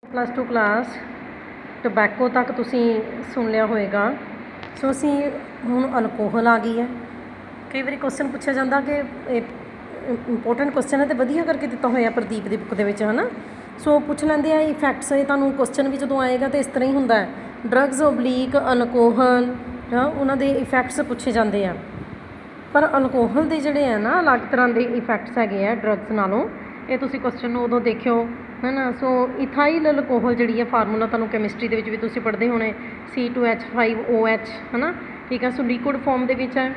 +2 class tobacco ਤੱਕ ਤੁਸੀਂ ਸੁਣ ਲਿਆ ਹੋਏਗਾ। ਸੋ ਅਸੀਂ ਹੁਣ ਅਲਕੋਹਲ ਆ ਗਈ ਹੈ। ਕਈ ਵਾਰੀ ਕੁਐਸਚਨ ਪੁੱਛਿਆ ਜਾਂਦਾ ਕਿ ਇੰਪੋਰਟੈਂਟ ਕੁਐਸਚਨ ਹੈ ਅਤੇ ਵਧੀਆ ਕਰਕੇ ਦਿੱਤਾ ਹੋਇਆ ਪ੍ਰਦੀਪ ਦੀ ਬੁੱਕ ਦੇ ਵਿੱਚ, ਹੈ ਨਾ। ਸੋ ਪੁੱਛ ਲੈਂਦੇ ਆ ਇਫੈਕਟਸ, ਇਹ ਤੁਹਾਨੂੰ ਕੁਐਸਚਨ ਵੀ ਜਦੋਂ ਆਏਗਾ ਤਾਂ ਇਸ ਤਰ੍ਹਾਂ ਹੀ ਹੁੰਦਾ ਹੈ, ਡਰੱਗਸ ਓਬਲੀਕ ਅਲਕੋਹਲ, ਉਹਨਾਂ ਦੇ ਇਫੈਕਟਸ ਪੁੱਛੇ ਜਾਂਦੇ ਆ। ਪਰ ਅਲਕੋਹਲ ਦੇ ਜਿਹੜੇ ਹੈ ਨਾ ਅਲੱਗ ਤਰ੍ਹਾਂ ਦੇ ਇਫੈਕਟਸ ਹੈਗੇ ਆ ਡਰੱਗਸ ਨਾਲੋਂ। ਇਹ ਤੁਸੀਂ ਕੁਐਸਚਨ ਨੂੰ ਉਦੋਂ ਦੇਖਿਓ, ਹੈ ਨਾ। ਸੋ ਇਥਾਈਲ ਅਲਕੋਹਲ ਜਿਹੜੀ ਹੈ ਫਾਰਮੂਲਾ ਤੁਹਾਨੂੰ ਕੈਮਿਸਟਰੀ ਦੇ ਵਿੱਚ ਵੀ ਤੁਸੀਂ ਪੜ੍ਹਦੇ ਹੋਣੇ, C2H5OH, ਹੈ ਨਾ, ਠੀਕ ਹੈ। ਸੋ ਲਿਕੁਇਡ ਫੋਰਮ ਦੇ ਵਿੱਚ ਹੈ,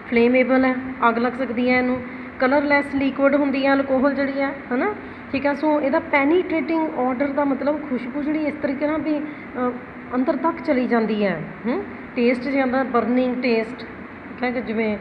ਫਲੇਮੇਬਲ ਹੈ, ਅੱਗ ਲੱਗ ਸਕਦੀ ਹੈ ਇਹਨੂੰ, ਕਲਰਲੈਸ ਲਿਕੁਇਡ ਹੁੰਦੀ ਹੈ ਅਲਕੋਹਲ ਜਿਹੜੀ ਹੈ ਨਾ, ਠੀਕ ਹੈ। ਸੋ ਇਹਦਾ ਪੈਨੀਟ੍ਰੇਟਿੰਗ ਆਰਡਰ ਦਾ ਮਤਲਬ ਖੁਸ਼ਬੂ ਜਿਹੜੀ ਇਸ ਤਰੀਕੇ ਨਾਲ ਵੀ ਅੰਦਰ ਤੱਕ ਚਲੀ ਜਾਂਦੀ ਹੈ। ਟੇਸਟ ਜੇ ਆਉਂਦਾ ਬਰਨਿੰਗ ਟੇਸਟ, ਠੀਕ ਹੈ, ਕਿ ਜਿਵੇਂ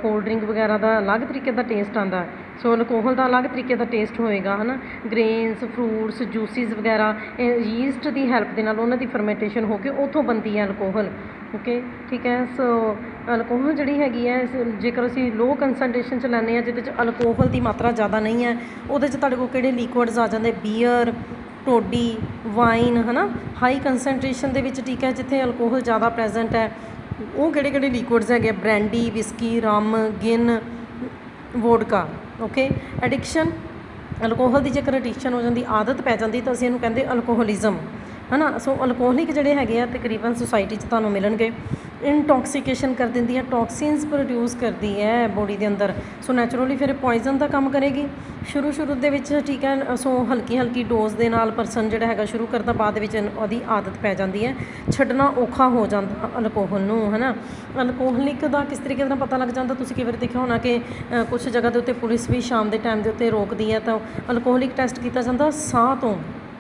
ਕੋਲਡ ਡਰਿੰਕ ਵਗੈਰਾ ਦਾ ਅਲੱਗ ਤਰੀਕੇ ਦਾ ਟੇਸਟ ਆਉਂਦਾ, ਸੋ ਅਲਕੋਹਲ ਦਾ ਅਲੱਗ ਤਰੀਕੇ ਦਾ ਟੇਸਟ ਹੋਏਗਾ, ਹੈ ਨਾ। ਗ੍ਰੇਨਸ, ਫਰੂਟਸ, ਜੂਸਿਸ ਵਗੈਰਾ ਯੀਸਟ ਦੀ ਹੈਲਪ ਦੇ ਨਾਲ ਉਹਨਾਂ ਦੀ ਫਰਮੈਂਟੇਸ਼ਨ ਹੋ ਕੇ ਉੱਥੋਂ ਬਣਦੀ ਹੈ ਅਲਕੋਹਲ, ਓਕੇ, ਠੀਕ ਹੈ। ਸੋ ਅਲਕੋਹਲ ਜਿਹੜੀ ਹੈਗੀ ਹੈ, ਜੇਕਰ ਅਸੀਂ ਲੋ ਕੰਸਨਟ੍ਰੇਸ਼ਨ 'ਚ ਲੈਂਦੇ ਹਾਂ ਜਿਹਦੇ 'ਚ ਅਲਕੋਹਲ ਦੀ ਮਾਤਰਾ ਜ਼ਿਆਦਾ ਨਹੀਂ ਹੈ, ਉਹਦੇ 'ਚ ਤੁਹਾਡੇ ਕੋਲ ਕਿਹੜੇ ਲਿਕੁਇਡਸ ਆ ਜਾਂਦੇ, ਬੀਅਰ, ਟੋਡੀ, ਵਾਈਨ, ਹੈ ਨਾ। ਹਾਈ ਕੰਸਨਟ੍ਰੇਸ਼ਨ ਦੇ ਵਿੱਚ, ਠੀਕ ਹੈ, ਜਿੱਥੇ ਅਲਕੋਹਲ ਜ਼ਿਆਦਾ ਪ੍ਰੈਜੈਂਟ ਹੈ, ਉਹ ਕਿਹੜੇ ਕਿਹੜੇ ਲਿਕੁਇਡਸ ਹੈਗੇ, ਬ੍ਰੈਂਡੀ, ਵਿਸਕੀ, ਰਮ, ਗਿਨ, ਵੋਡਕਾ, ਓਕੇ। ਐਡਿਕਸ਼ਨ, ਅਲਕੋਹਲ ਦੀ ਜੇਕਰ ਐਡਿਕਸ਼ਨ ਹੋ ਜਾਂਦੀ, ਆਦਤ ਪੈ ਜਾਂਦੀ, ਤਾਂ ਅਸੀਂ ਇਹਨੂੰ ਕਹਿੰਦੇ ਅਲਕੋਹਲਿਜ਼ਮ, ਹੈ ਨਾ। ਸੋ ਅਲਕੋਹਲਿਕ ਜਿਹੜੇ ਹੈਗੇ ਆ ਤਕਰੀਬਨ ਸੁਸਾਇਟੀ 'ਚ ਤੁਹਾਨੂੰ ਮਿਲਣਗੇ। ਇਨਟੋਕਸੀਕੇਸ਼ਨ ਕਰ ਦਿੰਦੀ ਹੈ, ਟੌਕਸਿਨਸ ਪ੍ਰੋਡਿਊਸ ਕਰਦੀ ਹੈ ਬੋਡੀ ਦੇ ਅੰਦਰ, ਸੋ ਨੈਚੁਰਲੀ ਫਿਰ ਪੋਇਜ਼ਨ ਦਾ ਕੰਮ ਕਰੇਗੀ ਸ਼ੁਰੂ ਦੇ ਵਿੱਚ, ਠੀਕ ਹੈ। ਸੋ ਹਲਕੀ ਡੋਜ਼ ਦੇ ਨਾਲ ਪਰਸਨ ਜਿਹੜਾ ਹੈਗਾ ਸ਼ੁਰੂ ਕਰਦਾ, ਬਾਅਦ ਵਿੱਚ ਉਹਦੀ ਆਦਤ ਪੈ ਜਾਂਦੀ ਹੈ, ਛੱਡਣਾ ਔਖਾ ਹੋ ਜਾਂਦਾ ਅਲਕੋਹਲ ਨੂੰ, ਹੈ ਨਾ। ਅਲਕੋਹਲਿਕ ਦਾ ਕਿਸ ਤਰੀਕੇ ਨਾਲ ਪਤਾ ਲੱਗ ਜਾਂਦਾ, ਤੁਸੀਂ ਕਈ ਵਾਰ ਦੇਖਿਆ ਹੋਣਾ ਕਿ ਕੁਛ ਜਗ੍ਹਾ ਦੇ ਉੱਤੇ ਪੁਲਿਸ ਵੀ ਸ਼ਾਮ ਦੇ ਟਾਈਮ ਦੇ ਉੱਤੇ ਰੋਕਦੀ ਹੈ, ਤਾਂ ਅਲਕੋਹਲਿਕ ਟੈਸਟ ਕੀਤਾ ਜਾਂਦਾ ਸਾਹ ਤੋਂ,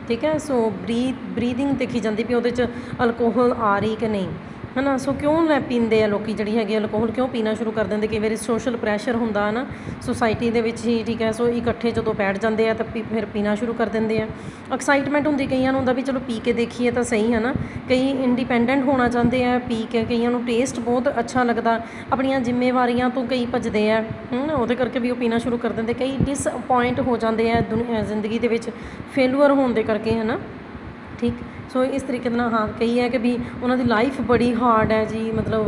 ਠੀਕ ਹੈ। ਸੋ ਬਰੀਦਿੰਗ ਦੇਖੀ ਜਾਂਦੀ ਵੀ ਉਹਦੇ 'ਚ ਅਲਕੋਹਲ ਆ ਰਹੀ ਕਿ ਨਹੀਂ, ਹੈ ਨਾ। ਸੋ ਕਿਉਂ ਪੀਂਦੇ ਆ ਲੋਕ ਜਿਹੜੀ ਹੈਗੀ ਅਲਕੋਹਲ, ਕਿਉਂ ਪੀਣਾ ਸ਼ੁਰੂ ਕਰ ਦਿੰਦੇ, ਕਈ ਵਾਰੀ ਸੋਸ਼ਲ ਪ੍ਰੈਸ਼ਰ ਹੁੰਦਾ ਹੈ ਨਾ ਸੁਸਾਇਟੀ ਦੇ ਵਿੱਚ ਹੀ, ਠੀਕ ਹੈ। ਸੋ ਇਕੱਠੇ ਜਦੋਂ ਬੈਠ ਜਾਂਦੇ ਆ ਤਾਂ ਫਿਰ ਪੀਣਾ ਸ਼ੁਰੂ ਕਰ ਦਿੰਦੇ ਆ। ਐਕਸਾਈਟਮੈਂਟ ਹੁੰਦੀ ਕਈਆਂ ਨੂੰ, ਹੁੰਦਾ ਵੀ ਚਲੋ ਪੀ ਕੇ ਦੇਖੀਏ ਤਾਂ ਸਹੀ, ਹੈ ਨਾ। ਕਈ ਇੰਡੀਪੈਂਡੈਂਟ ਹੋਣਾ ਚਾਹੁੰਦੇ ਆ ਪੀ ਕੇ, ਕਈਆਂ ਨੂੰ ਟੇਸਟ ਬਹੁਤ ਅੱਛਾ ਲੱਗਦਾ, ਆਪਣੀਆਂ ਜ਼ਿੰਮੇਵਾਰੀਆਂ ਤੋਂ ਕਈ ਭੱਜਦੇ ਆ, ਉਹਦੇ ਕਰਕੇ ਵੀ ਉਹ ਪੀਣਾ ਸ਼ੁਰੂ ਕਰ ਦਿੰਦੇ। ਕਈ ਡਿਸਅਪੁਆਇੰਟ ਹੋ ਜਾਂਦੇ ਆ ਜ਼ਿੰਦਗੀ ਦੇ ਵਿੱਚ ਫੇਲੂਅਰ ਹੋਣ ਦੇ ਕਰਕੇ, ਹੈ ਨਾ, ਠੀਕ। ਸੋ ਇਸ ਤਰੀਕੇ ਦੇ ਨਾਲ ਹਾਂ, ਕਈ ਹੈ ਕਿ ਵੀ ਉਹਨਾਂ ਦੀ ਲਾਈਫ ਬੜੀ ਹਾਰਡ ਹੈ ਜੀ, ਮਤਲਬ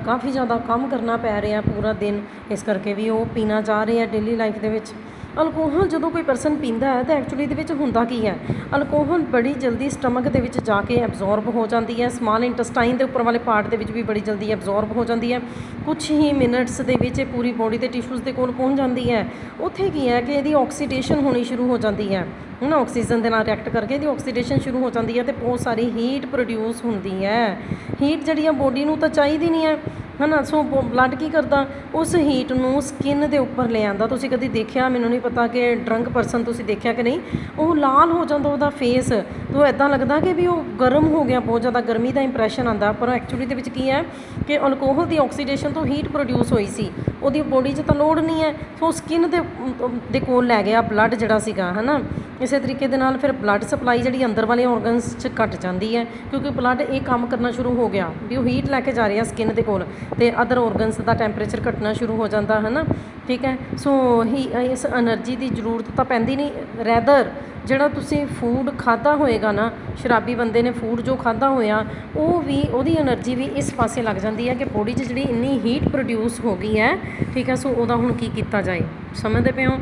ਕਾਫੀ ਜ਼ਿਆਦਾ ਕੰਮ ਕਰਨਾ ਪੈ ਰਿਹਾ ਪੂਰਾ ਦਿਨ, ਇਸ ਕਰਕੇ ਵੀ ਉਹ ਪੀਣਾ ਚਾਹ ਰਹੇ ਆ ਡੇਲੀ ਲਾਈਫ ਦੇ ਵਿੱਚ। ਅਲਕੋਹਲ ਜਦੋਂ ਕੋਈ ਪਰਸਨ ਪੀਂਦਾ ਹੈ ਤਾਂ ਐਕਚੁਅਲੀ ਇਹਦੇ ਵਿੱਚ ਹੁੰਦਾ ਕੀ ਹੈ, ਅਲਕੋਹਲ ਬੜੀ ਜਲਦੀ ਸਟਮਕ ਦੇ ਵਿੱਚ ਜਾ ਕੇ ਐਬਜ਼ੋਰਬ ਹੋ ਜਾਂਦੀ ਹੈ, ਸਮਾਲ ਇੰਟਸਟਾਈਨ ਦੇ ਉੱਪਰ ਵਾਲੇ ਪਾਰਟ ਦੇ ਵਿੱਚ ਵੀ ਬੜੀ ਜਲਦੀ ਐਬਜ਼ੋਰਬ ਹੋ ਜਾਂਦੀ ਹੈ, ਕੁਛ ਹੀ ਮਿੰਟਸ ਦੇ ਵਿੱਚ ਇਹ ਪੂਰੀ ਬੋਡੀ ਦੇ ਟਿਸ਼ੂਜ਼ ਦੇ ਕੋਲ ਪਹੁੰਚ ਜਾਂਦੀ ਹੈ। ਉੱਥੇ ਕੀ ਹੈ ਕਿ ਇਹਦੀ ਆਕਸੀਡੇਸ਼ਨ ਹੋਣੀ ਸ਼ੁਰੂ ਹੋ ਜਾਂਦੀ ਹੈ, ਹੈ ਨਾ। ਆਕਸੀਜਨ ਦੇ ਨਾਲ ਰਿਐਕਟ ਕਰਕੇ ਇਹਦੀ ਆਕਸੀਡੇਸ਼ਨ ਸ਼ੁਰੂ ਹੋ ਜਾਂਦੀ ਹੈ ਅਤੇ ਬਹੁਤ ਸਾਰੀ ਹੀਟ ਪ੍ਰੋਡਿਊਸ ਹੁੰਦੀ ਹੈ। ਹੀਟ ਜਿਹੜੀ ਆ ਬੋਡੀ ਨੂੰ ਤਾਂ ਚਾਹੀਦੀ ਨਹੀਂ ਹੈ ਨਾ। ਸੋ ਬਲੱਡ ਕੀ ਕਰਦਾ, ਉਸ ਹੀਟ ਨੂੰ ਸਕਿਨ ਦੇ ਉੱਪਰ ਲੈ ਆਉਂਦਾ। ਤੁਸੀਂ ਕਦੀ ਦੇਖਿਆ, ਮੈਨੂੰ ਨਹੀਂ ਪਤਾ ਕਿ ਡਰੰਕ ਪਰਸਨ ਤੁਸੀਂ ਦੇਖਿਆ ਕਿ ਨਹੀਂ, ਉਹ ਲਾਲ ਹੋ ਜਾਂਦਾ ਉਹਦਾ ਫੇਸ, ਤਾਂ ਇੱਦਾਂ ਲੱਗਦਾ ਕਿ ਵੀ ਉਹ ਗਰਮ ਹੋ ਗਿਆ, ਬਹੁਤ ਜ਼ਿਆਦਾ ਗਰਮੀ ਦਾ ਇੰਪਰੈਸ਼ਨ ਆਉਂਦਾ। ਪਰ ਐਕਚੁਅਲੀ ਦੇ ਵਿੱਚ ਕੀ ਹੈ ਕਿ ਅਲਕੋਹਲ ਦੀ ਆਕਸੀਡੇਸ਼ਨ ਤੋਂ ਹੀਟ ਪ੍ਰੋਡਿਊਸ ਹੋਈ ਸੀ, ਉਹਦੀ ਬੋਡੀ 'ਚ ਤਾਂ ਲੋੜ ਨਹੀਂ ਹੈ, ਸੋ ਸਕਿਨ ਦੇ ਕੋਲ ਲੈ ਗਿਆ ਬਲੱਡ ਜਿਹੜਾ ਸੀਗਾ, ਹੈ ਨਾ। ਇਸੇ ਤਰੀਕੇ ਦੇ ਨਾਲ ਫਿਰ ਬਲੱਡ ਸਪਲਾਈ ਜਿਹੜੀ ਅੰਦਰ ਵਾਲੇ ਔਰਗਨਸ 'ਚ ਘੱਟ ਜਾਂਦੀ ਹੈ, ਕਿਉਂਕਿ ਬਲੱਡ ਇਹ ਕੰਮ ਕਰਨਾ ਸ਼ੁਰੂ ਹੋ ਗਿਆ ਵੀ ਉਹ ਹੀਟ ਲੈ ਕੇ ਜਾ ਰਿਹਾ ਸਕਿਨ ਦੇ ਕੋਲ, ਅਤੇ ਅਦਰ ਔਰਗਨਸ ਦਾ ਟੈਂਪਰੇਚਰ ਘਟਣਾ ਸ਼ੁਰੂ ਹੋ ਜਾਂਦਾ, ਹੈ ਨਾ, ਠੀਕ ਹੈ। ਸੋ ਇਸ ਐਨਰਜੀ ਦੀ ਜ਼ਰੂਰਤ ਤਾਂ ਪੈਂਦੀ ਨਹੀਂ, ਰੈਦਰ ਜਿਹੜਾ ਤੁਸੀਂ ਫੂਡ ਖਾਧਾ ਹੋਏਗਾ ਨਾ, ਸ਼ਰਾਬੀ ਬੰਦੇ ਨੇ ਫੂਡ ਜੋ ਖਾਧਾ ਹੋਇਆ, ਉਹ ਵੀ ਉਹਦੀ ਐਨਰਜੀ ਵੀ ਇਸ ਪਾਸੇ ਲੱਗ ਜਾਂਦੀ ਹੈ ਕਿ ਬੋਡੀ 'ਚ ਜਿਹੜੀ ਇੰਨੀ ਹੀਟ ਪ੍ਰੋਡਿਊਸ ਹੋ ਗਈ ਹੈ, ਠੀਕ ਹੈ। ਸੋ ਉਹਦਾ ਹੁਣ ਕੀ ਕੀਤਾ ਜਾਏ, ਸਮਝਦੇ ਪਏ ਹੋ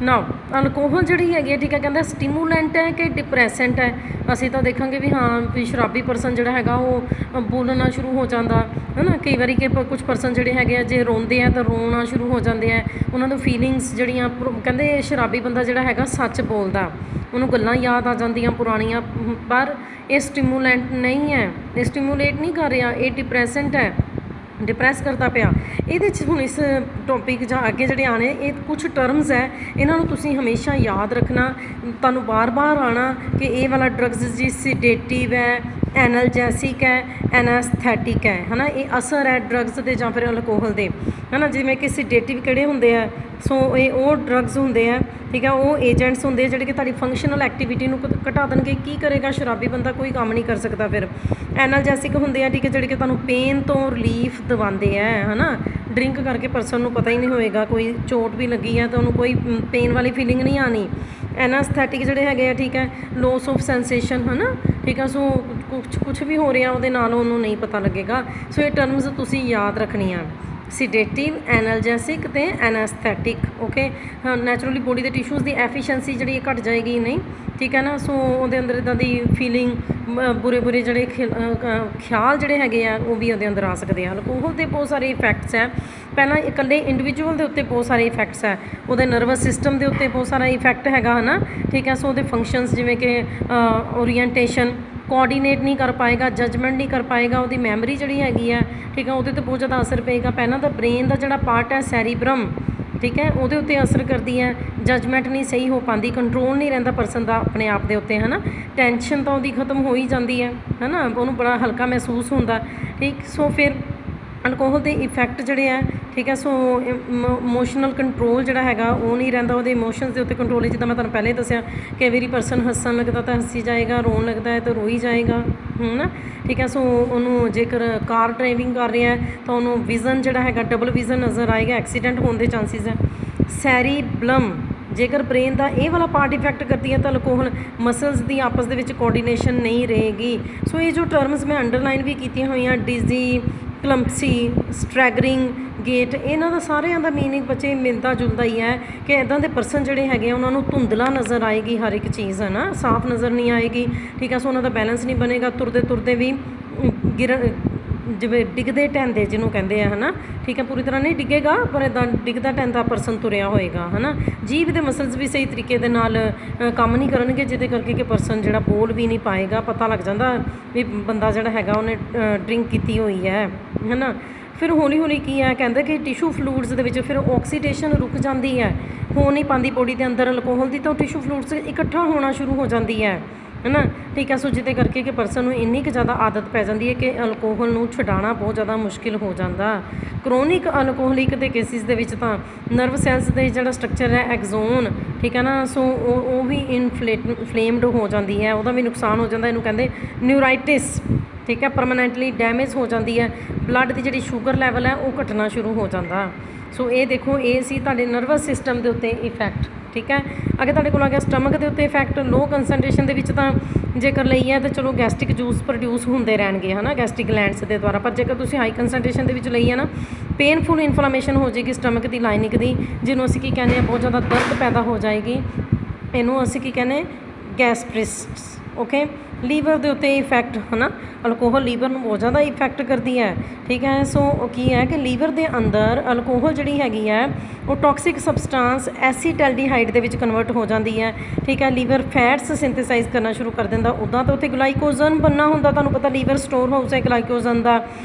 ਨਾ। ਅਲਕੋਹਲ ਜਿਹੜੀ ਹੈਗੀ ਹੈ, ਠੀਕ ਹੈ, ਕਹਿੰਦਾ ਸਟੀਮੂਲੈਂਟ ਹੈ ਕਿ ਡਿਪਰੈਸੈਂਟ ਹੈ। ਅਸੀਂ ਤਾਂ ਦੇਖਾਂਗੇ ਵੀ ਹਾਂ ਵੀ ਸ਼ਰਾਬੀ ਪਰਸਨ ਜਿਹੜਾ ਹੈਗਾ ਉਹ ਬੋਲਣਾ ਸ਼ੁਰੂ ਹੋ ਜਾਂਦਾ, ਹੈ ਨਾ। ਕਈ ਵਾਰੀ ਕਿ ਕੁਛ ਪਰਸਨ ਜਿਹੜੇ ਹੈਗੇ ਆ ਜੇ ਰੋਂਦੇ ਆ ਤਾਂ ਰੋਣਾ ਸ਼ੁਰੂ ਹੋ ਜਾਂਦੇ ਆ, ਉਹਨਾਂ ਨੂੰ ਫੀਲਿੰਗਸ ਜਿਹੜੀਆਂ, ਕਹਿੰਦੇ ਸ਼ਰਾਬੀ ਬੰਦਾ ਜਿਹੜਾ ਹੈਗਾ ਸੱਚ ਬੋਲਦਾ, ਉਹਨੂੰ ਗੱਲਾਂ ਯਾਦ ਆ ਜਾਂਦੀਆਂ ਪੁਰਾਣੀਆਂ। ਪਰ ਇਹ ਸਟੀਮੂਲੈਂਟ ਨਹੀਂ ਹੈ, ਇਹ ਸਟੀਮੂਲੇਟ ਨਹੀਂ ਕਰ ਰਿਹਾ, ਇਹ ਡਿਪਰੈਸੈਂਟ ਹੈ, ਡਿਪਰੈਸ ਕਰਦਾ ਪਿਆ। ਇਹਦੇ 'ਚ ਹੁਣ ਇਸ ਟੌਪਿਕ ਜਾਂ ਅੱਗੇ ਜਿਹੜੇ ਆਉਣੇ, ਇਹ ਕੁਛ ਟਰਮਸ ਹੈ, ਇਹਨਾਂ ਨੂੰ ਤੁਸੀਂ ਹਮੇਸ਼ਾ ਯਾਦ ਰੱਖਣਾ, ਤੁਹਾਨੂੰ ਬਾਰ ਆਉਣਾ ਕਿ ਇਹ ਵਾਲਾ ਡਰੱਗਸ ਜੀ ਸੀਡੇਟਿਵ ਹੈ, ਐਨਲਜੈਸਿਕ ਹੈ, ਐਨਾਸਥੈਟਿਕ ਹੈ ਨਾ। ਇਹ ਅਸਰ ਹੈ ਡਰੱਗਸ ਦੇ ਜਾਂ ਫਿਰ ਅਲਕੋਹਲ ਦੇ, ਹੈ ਨਾ। ਜਿਵੇਂ ਕਿ ਸੀਡੇਟਿਵ ਕਿਹੜੇ ਹੁੰਦੇ ਆ, ਸੋ ਇਹ ਉਹ ਡਰੱਗਸ ਹੁੰਦੇ ਆ, ਠੀਕ ਹੈ, ਉਹ ਏਜੰਟਸ ਹੁੰਦੇ ਆ ਜਿਹੜੇ ਕਿ ਤੁਹਾਡੀ ਫੰਕਸ਼ਨਲ ਐਕਟੀਵਿਟੀ ਨੂੰ ਘਟਾ ਦੇਣਗੇ। ਕੀ ਕਰੇਗਾ ਸ਼ਰਾਬੀ ਬੰਦਾ, ਕੋਈ ਕੰਮ ਨਹੀਂ ਕਰ ਸਕਦਾ। ਫਿਰ ਐਨਲਜੈਸਿਕ ਹੁੰਦੇ ਆ, ਠੀਕ ਹੈ, ਜਿਹੜੇ ਕਿ ਤੁਹਾਨੂੰ ਪੇਨ ਤੋਂ ਰਿਲੀਫ ਦਿਵਾਉਂਦੇ ਆ, ਹੈ ਨਾ। ਡਰਿੰਕ ਕਰਕੇ ਪਰਸਨ ਨੂੰ ਪਤਾ ਹੀ ਨਹੀਂ ਹੋਏਗਾ, ਕੋਈ ਚੋਟ ਵੀ ਲੱਗੀ ਹੈ ਤਾਂ ਉਹਨੂੰ ਕੋਈ ਪੇਨ ਵਾਲੀ ਫੀਲਿੰਗ ਨਹੀਂ ਆਉਣੀ, ਐਨਾਸਥੈਟਿਕ ਜਿਹੜੇ ਹੈਗੇ ਆ, ਠੀਕ ਹੈ, ਲੋਸ ਆਫ ਸੈਂਸੇਸ਼ਨ, ਹੈ ਨਾ, ਠੀਕ ਹੈ। ਸੋ ਕੁਛ ਵੀ ਹੋ ਰਿਹਾ ਉਹਦੇ ਨਾਲ ਉਹਨੂੰ ਨਹੀਂ ਪਤਾ ਲੱਗੇਗਾ। ਸੋ ਇਹ ਟਰਮਸ ਤੁਸੀਂ ਯਾਦ ਰੱਖਣੀਆਂ, ਸੀਡੇਟਿਵ, ਐਨਾਲਜੈਸਿਕ ਅਤੇ ਐਨਾਸਥੈਟਿਕ। ਓਕੇ, ਨੈਚੁਰਲੀ ਬੋਡੀ ਦੇ ਟਿਸ਼ੂਜ਼ ਦੀ ਐਫੀਸ਼ੀਐਂਸੀ ਜਿਹੜੀ ਘਟ ਜਾਏਗੀ ਨਹੀਂ, ਠੀਕ ਹੈ ਨਾ। ਸੋ ਉਹਦੇ ਅੰਦਰ ਇੱਦਾਂ ਦੀ ਫੀਲਿੰਗ, ਬੁਰੇ ਜਿਹੜੇ ਖਿਆਲ ਜਿਹੜੇ ਹੈਗੇ ਆ ਉਹ ਵੀ ਉਹਦੇ ਅੰਦਰ ਆ ਸਕਦੇ ਆ। ਅਲਕੋਹਲ ਦੇ ਬਹੁਤ ਸਾਰੇ ਇਫੈਕਟਸ ਹੈ। ਪਹਿਲਾਂ ਇਕੱਲੇ ਇੰਡੀਵਿਜੂਅਲ ਦੇ ਉੱਤੇ ਬਹੁਤ ਸਾਰੇ ਇਫੈਕਟਸ ਹੈ, ਉਹਦੇ ਨਰਵਸ ਸਿਸਟਮ ਦੇ ਉੱਤੇ ਬਹੁਤ ਸਾਰਾ ਇਫੈਕਟ ਹੈਗਾ, ਹੈ ਨਾ, ਠੀਕ ਹੈ। ਸੋ ਉਹਦੇ ਫੰਕਸ਼ਨਸ ਜਿਵੇਂ ਕਿ ਓਰੀਐਂਟੇਸ਼ਨ, ਕੋਆਰਡੀਨੇਟ ਨਹੀਂ ਕਰ ਪਾਏਗਾ, ਜਜਮੈਂਟ ਨਹੀਂ ਕਰ ਪਾਏਗਾ, ਉਹਦੀ ਮੈਮਰੀ ਜਿਹੜੀ ਹੈਗੀ ਹੈ, ਠੀਕ ਹੈ, ਉਹਦੇ 'ਤੇ ਬਹੁਤ ਜ਼ਿਆਦਾ ਅਸਰ ਪਏਗਾ। ਪਹਿਲਾਂ ਤਾਂ ਬ੍ਰੇਨ ਦਾ ਜਿਹੜਾ ਪਾਰਟ ਹੈ ਸੈਰੀਬਰਮ, ਠੀਕ ਹੈ, ਉਹਦੇ ਉੱਤੇ ਅਸਰ ਕਰਦੀ ਹੈ। ਜਜਮੈਂਟ ਨਹੀਂ ਸਹੀ ਹੋ ਪਾਉਂਦੀ, ਕੰਟਰੋਲ ਨਹੀਂ ਰਹਿੰਦਾ ਪਰਸਨ ਦਾ ਆਪਣੇ ਆਪ ਦੇ ਉੱਤੇ, ਹੈ ਨਾ। ਟੈਨਸ਼ਨ ਤਾਂ ਉਹਦੀ ਖਤਮ ਹੋ ਹੀ ਜਾਂਦੀ ਹੈ ਨਾ, ਉਹਨੂੰ ਬੜਾ ਹਲਕਾ ਮਹਿਸੂਸ ਹੁੰਦਾ, ਠੀਕ। ਸੋ ਫਿਰ ਅਲਕੋਹਲ ਦੇ ਇਫੈਕਟ ਜਿਹੜੇ ਆ, ਠੀਕ ਹੈ। ਸੋ ਇਮੋਸ਼ਨਲ ਕੰਟਰੋਲ ਜਿਹੜਾ ਹੈਗਾ ਉਹ ਨਹੀਂ ਰਹਿੰਦਾ, ਉਹਦੇ ਇਮੋਸ਼ਨਸ ਦੇ ਉੱਤੇ ਕੰਟਰੋਲ, ਜਿੱਦਾਂ ਮੈਂ ਤੁਹਾਨੂੰ ਪਹਿਲੇ ਹੀ ਦੱਸਿਆ ਕਿ ਵਾਰੀ ਪਰਸਨ ਹੱਸਣ ਲੱਗਦਾ ਤਾਂ ਹੱਸੀ ਜਾਏਗਾ, ਰੋਣ ਲੱਗਦਾ ਹੈ ਤਾਂ ਰੋਈ ਜਾਏਗਾ, ਹੈ ਨਾ, ਠੀਕ ਹੈ। ਸੋ ਉਹਨੂੰ ਜੇਕਰ ਕਾਰ ਡਰਾਈਵਿੰਗ ਕਰ ਰਿਹਾ ਤਾਂ ਉਹਨੂੰ ਵਿਜ਼ਨ ਜਿਹੜਾ ਹੈਗਾ ਡਬਲ ਵਿਜ਼ਨ ਨਜ਼ਰ ਆਏਗਾ, ਐਕਸੀਡੈਂਟ ਹੋਣ ਦੇ ਚਾਂਸਿਸ ਹੈ। ਸੈਰੀਬਲਮ, ਜੇਕਰ ਬ੍ਰੇਨ ਦਾ ਇਹ ਵਾਲਾ ਪਾਰਟ ਇਫੈਕਟ ਕਰਦੀ ਹੈ ਤਾਂ ਅਲਕੋਹਲ ਮਸਲਸ ਦੀ ਆਪਸ ਦੇ ਵਿੱਚ ਕੋਆਰਡੀਨੇਸ਼ਨ ਨਹੀਂ ਰਹੇਗੀ। ਸੋ ਇਹ ਜੋ ਟਰਮਸ ਮੈਂ ਅੰਡਰਲਾਈਨ ਵੀ ਕੀਤੀਆਂ ਹੋਈਆਂ, ਡਿਜ਼ੀ, ਕਲੰਪਸੀ, ਸਟ੍ਰੈਗਰਿੰਗ ਗੇਟ, ਇਹਨਾਂ ਦਾ ਸਾਰਿਆਂ ਦਾ ਮੀਨਿੰਗ ਬੱਚੇ ਮਿਲਦਾ ਜੁਲਦਾ ਹੀ ਹੈ ਕਿ ਇੱਦਾਂ ਦੇ ਪਰਸਨ ਜਿਹੜੇ ਹੈਗੇ ਆ ਉਹਨਾਂ ਨੂੰ ਧੁੰਦਲਾ ਨਜ਼ਰ ਆਏਗੀ, ਹਰ ਇੱਕ ਚੀਜ਼, ਹੈ ਨਾ, ਸਾਫ਼ ਨਜ਼ਰ ਨਹੀਂ ਆਏਗੀ, ਠੀਕ ਹੈ। ਸੋ ਉਹਨਾਂ ਦਾ ਬੈਲੈਂਸ ਨਹੀਂ ਬਣੇਗਾ, ਤੁਰਦੇ ਤੁਰਦੇ ਵੀ ਜਿਵੇਂ ਡਿੱਗਦੇ ਢਹਿੰਦੇ ਜਿਹਨੂੰ ਕਹਿੰਦੇ ਆ, ਹੈ ਨਾ, ਠੀਕ ਹੈ, ਪੂਰੀ ਤਰ੍ਹਾਂ ਨਹੀਂ ਡਿੱਗੇਗਾ ਪਰ ਇੱਦਾਂ ਡਿੱਗਦਾ ਢਹਿੰਦਾ ਪਰਸਨ ਤੁਰਿਆ ਹੋਏਗਾ, ਹੈ ਨਾ। ਜੀਭ ਦੇ ਮਸਲਸ ਵੀ ਸਹੀ ਤਰੀਕੇ ਦੇ ਨਾਲ ਕੰਮ ਨਹੀਂ ਕਰਨਗੇ, ਜਿਹਦੇ ਕਰਕੇ ਕਿ ਪਰਸਨ ਜਿਹੜਾ ਬੋਲ ਵੀ ਨਹੀਂ ਪਾਏਗਾ, ਪਤਾ ਲੱਗ ਜਾਂਦਾ ਵੀ ਬੰਦਾ ਜਿਹੜਾ ਹੈਗਾ ਉਹਨੇ ਡਰਿੰਕ ਕੀਤੀ ਹੋਈ ਹੈ ਨਾ। ਫਿਰ ਹੌਲੀ ਹੌਲੀ ਕੀ ਹੈ, ਕਹਿੰਦੇ ਕਿ ਟਿਸ਼ੂ ਫਲੂਇਡਸ ਦੇ ਵਿੱਚ ਫਿਰ ਆਕਸੀਡੇਸ਼ਨ ਰੁਕ ਜਾਂਦੀ ਹੈ, ਹੋ ਨਹੀਂ ਪਾਉਂਦੀ ਬੋਡੀ ਦੇ ਅੰਦਰ ਅਲਕੋਹਲ ਦੀ, ਤਾਂ ਟਿਸ਼ੂ ਫਲੂਇਡਸ ਇਕੱਠਾ ਹੋਣਾ ਸ਼ੁਰੂ ਹੋ ਜਾਂਦੀ ਹੈ ਨਾ, ਠੀਕ ਹੈ। ਸੋ ਜਿਹਦੇ ਕਰਕੇ ਕਿ ਪਰਸਨ ਨੂੰ ਇੰਨੀ ਕੁ ਜ਼ਿਆਦਾ ਆਦਤ ਪੈ ਜਾਂਦੀ ਹੈ ਕਿ ਅਲਕੋਹਲ ਨੂੰ ਛਡਾਉਣਾ ਬਹੁਤ ਜ਼ਿਆਦਾ ਮੁਸ਼ਕਿਲ ਹੋ ਜਾਂਦਾ। ਕਰੋਨਿਕ ਅਲਕੋਹਲਿਕ ਦੇ ਕੇਸਿਸ ਦੇ ਵਿੱਚ ਤਾਂ ਨਰਵ ਸੈਲਸ ਦੇ ਜਿਹੜਾ ਸਟਰਕਚਰ ਹੈ ਐਗਜ਼ੋਨ, ਠੀਕ ਹੈ ਨਾ, ਸੋ ਉਹ ਵੀ ਇਨਫਲੇਮਡ ਹੋ ਜਾਂਦੀ ਹੈ, ਉਹਦਾ ਵੀ ਨੁਕਸਾਨ ਹੋ ਜਾਂਦਾ। ਇਹਨੂੰ ਕਹਿੰਦੇ ਨਿਊਰਾਈਟਿਸ, ਠੀਕ ਹੈ, ਪਰਮਾਨੈਂਟਲੀ ਡੈਮੇਜ ਹੋ ਜਾਂਦੀ ਹੈ। ਬਲੱਡ ਦੀ ਜਿਹੜੀ ਸ਼ੂਗਰ ਲੈਵਲ ਹੈ ਉਹ ਘਟਣਾ ਸ਼ੁਰੂ ਹੋ ਜਾਂਦਾ। ਸੋ ਇਹ ਦੇਖੋ, ਇਹ ਸੀ ਤੁਹਾਡੇ ਨਰਵਸ ਸਿਸਟਮ ਦੇ ਉੱਤੇ ਇਫੈਕਟ, ਠੀਕ ਹੈ। ਅੱਗੇ ਤੁਹਾਡੇ ਕੋਲ ਆ ਗਿਆ ਸਟਮਕ ਦੇ ਉੱਤੇ ਇਫੈਕਟ। ਲੋ ਕੰਸਨਟ੍ਰੇਸ਼ਨ ਦੇ ਵਿੱਚ ਤਾਂ ਜੇਕਰ ਲਈ ਹੈ ਤਾਂ ਚਲੋ ਗੈਸਟ੍ਰਿਕ ਜੂਸ ਪ੍ਰੋਡਿਊਸ ਹੁੰਦੇ ਰਹਿਣਗੇ, ਹੈ ਨਾ, ਗੈਸਟ੍ਰਿਕ ਗਲੈਂਡਸ ਦੇ ਦੁਆਰਾ। ਪਰ ਜੇਕਰ ਤੁਸੀਂ ਹਾਈ ਕੰਸਨਟ੍ਰੇਸ਼ਨ ਦੇ ਵਿੱਚ ਲਈ ਹੈ ਨਾ, ਪੇਨਫੁਲ ਇਨਫਲਾਮੇਸ਼ਨ ਹੋ ਜਾਏਗੀ ਸਟਮਕ ਦੀ ਲਾਈਨਿੰਗ ਦੀ, ਜਿਹਨੂੰ ਅਸੀਂ ਕੀ ਕਹਿੰਦੇ ਹਾਂ, ਬਹੁਤ ਜ਼ਿਆਦਾ ਦਰਦ ਪੈਦਾ ਹੋ ਜਾਏਗੀ, ਇਹਨੂੰ ਅਸੀਂ ਕੀ ਕਹਿੰਦੇ, ਗੈਸਟ੍ਰਿਸਟਸ। ਓਕੇ, ਲੀਵਰ ਦੇ ਉੱਤੇ ਇਫੈਕਟ, ਹੈ ਨਾ, ਅਲਕੋਹਲ ਲੀਵਰ ਨੂੰ ਬਹੁਤ ਜ਼ਿਆਦਾ ਇਫੈਕਟ ਕਰਦੀ ਹੈ, ਠੀਕ ਹੈ। ਸੋ ਕੀ ਹੈ ਕਿ ਲੀਵਰ ਦੇ ਅੰਦਰ ਅਲਕੋਹਲ ਜਿਹੜੀ ਹੈਗੀ ਹੈ ਉਹ ਟੌਕਸਿਕ ਸਬਸਟਾਂਸ ਐਸੀਟੈਲਡੀਹਾਈਡ ਦੇ ਵਿੱਚ ਕਨਵਰਟ ਹੋ ਜਾਂਦੀ ਹੈ, ਠੀਕ ਹੈ। ਲੀਵਰ ਫੈਟਸ ਸਿੰਥੇਸਾਈਜ਼ ਕਰਨਾ ਸ਼ੁਰੂ ਕਰ ਦਿੰਦਾ। ਉੱਦਾਂ ਤਾਂ ਉੱਥੇ ਗਲਾਈਕੋਜਨ ਬਣਨਾ ਹੁੰਦਾ, ਤੁਹਾਨੂੰ ਪਤਾ ਲੀਵਰ ਸਟੋਰ ਹਾਊਸ ਹੈ ਗਲਾਈਕੋਜਨ ਦਾ,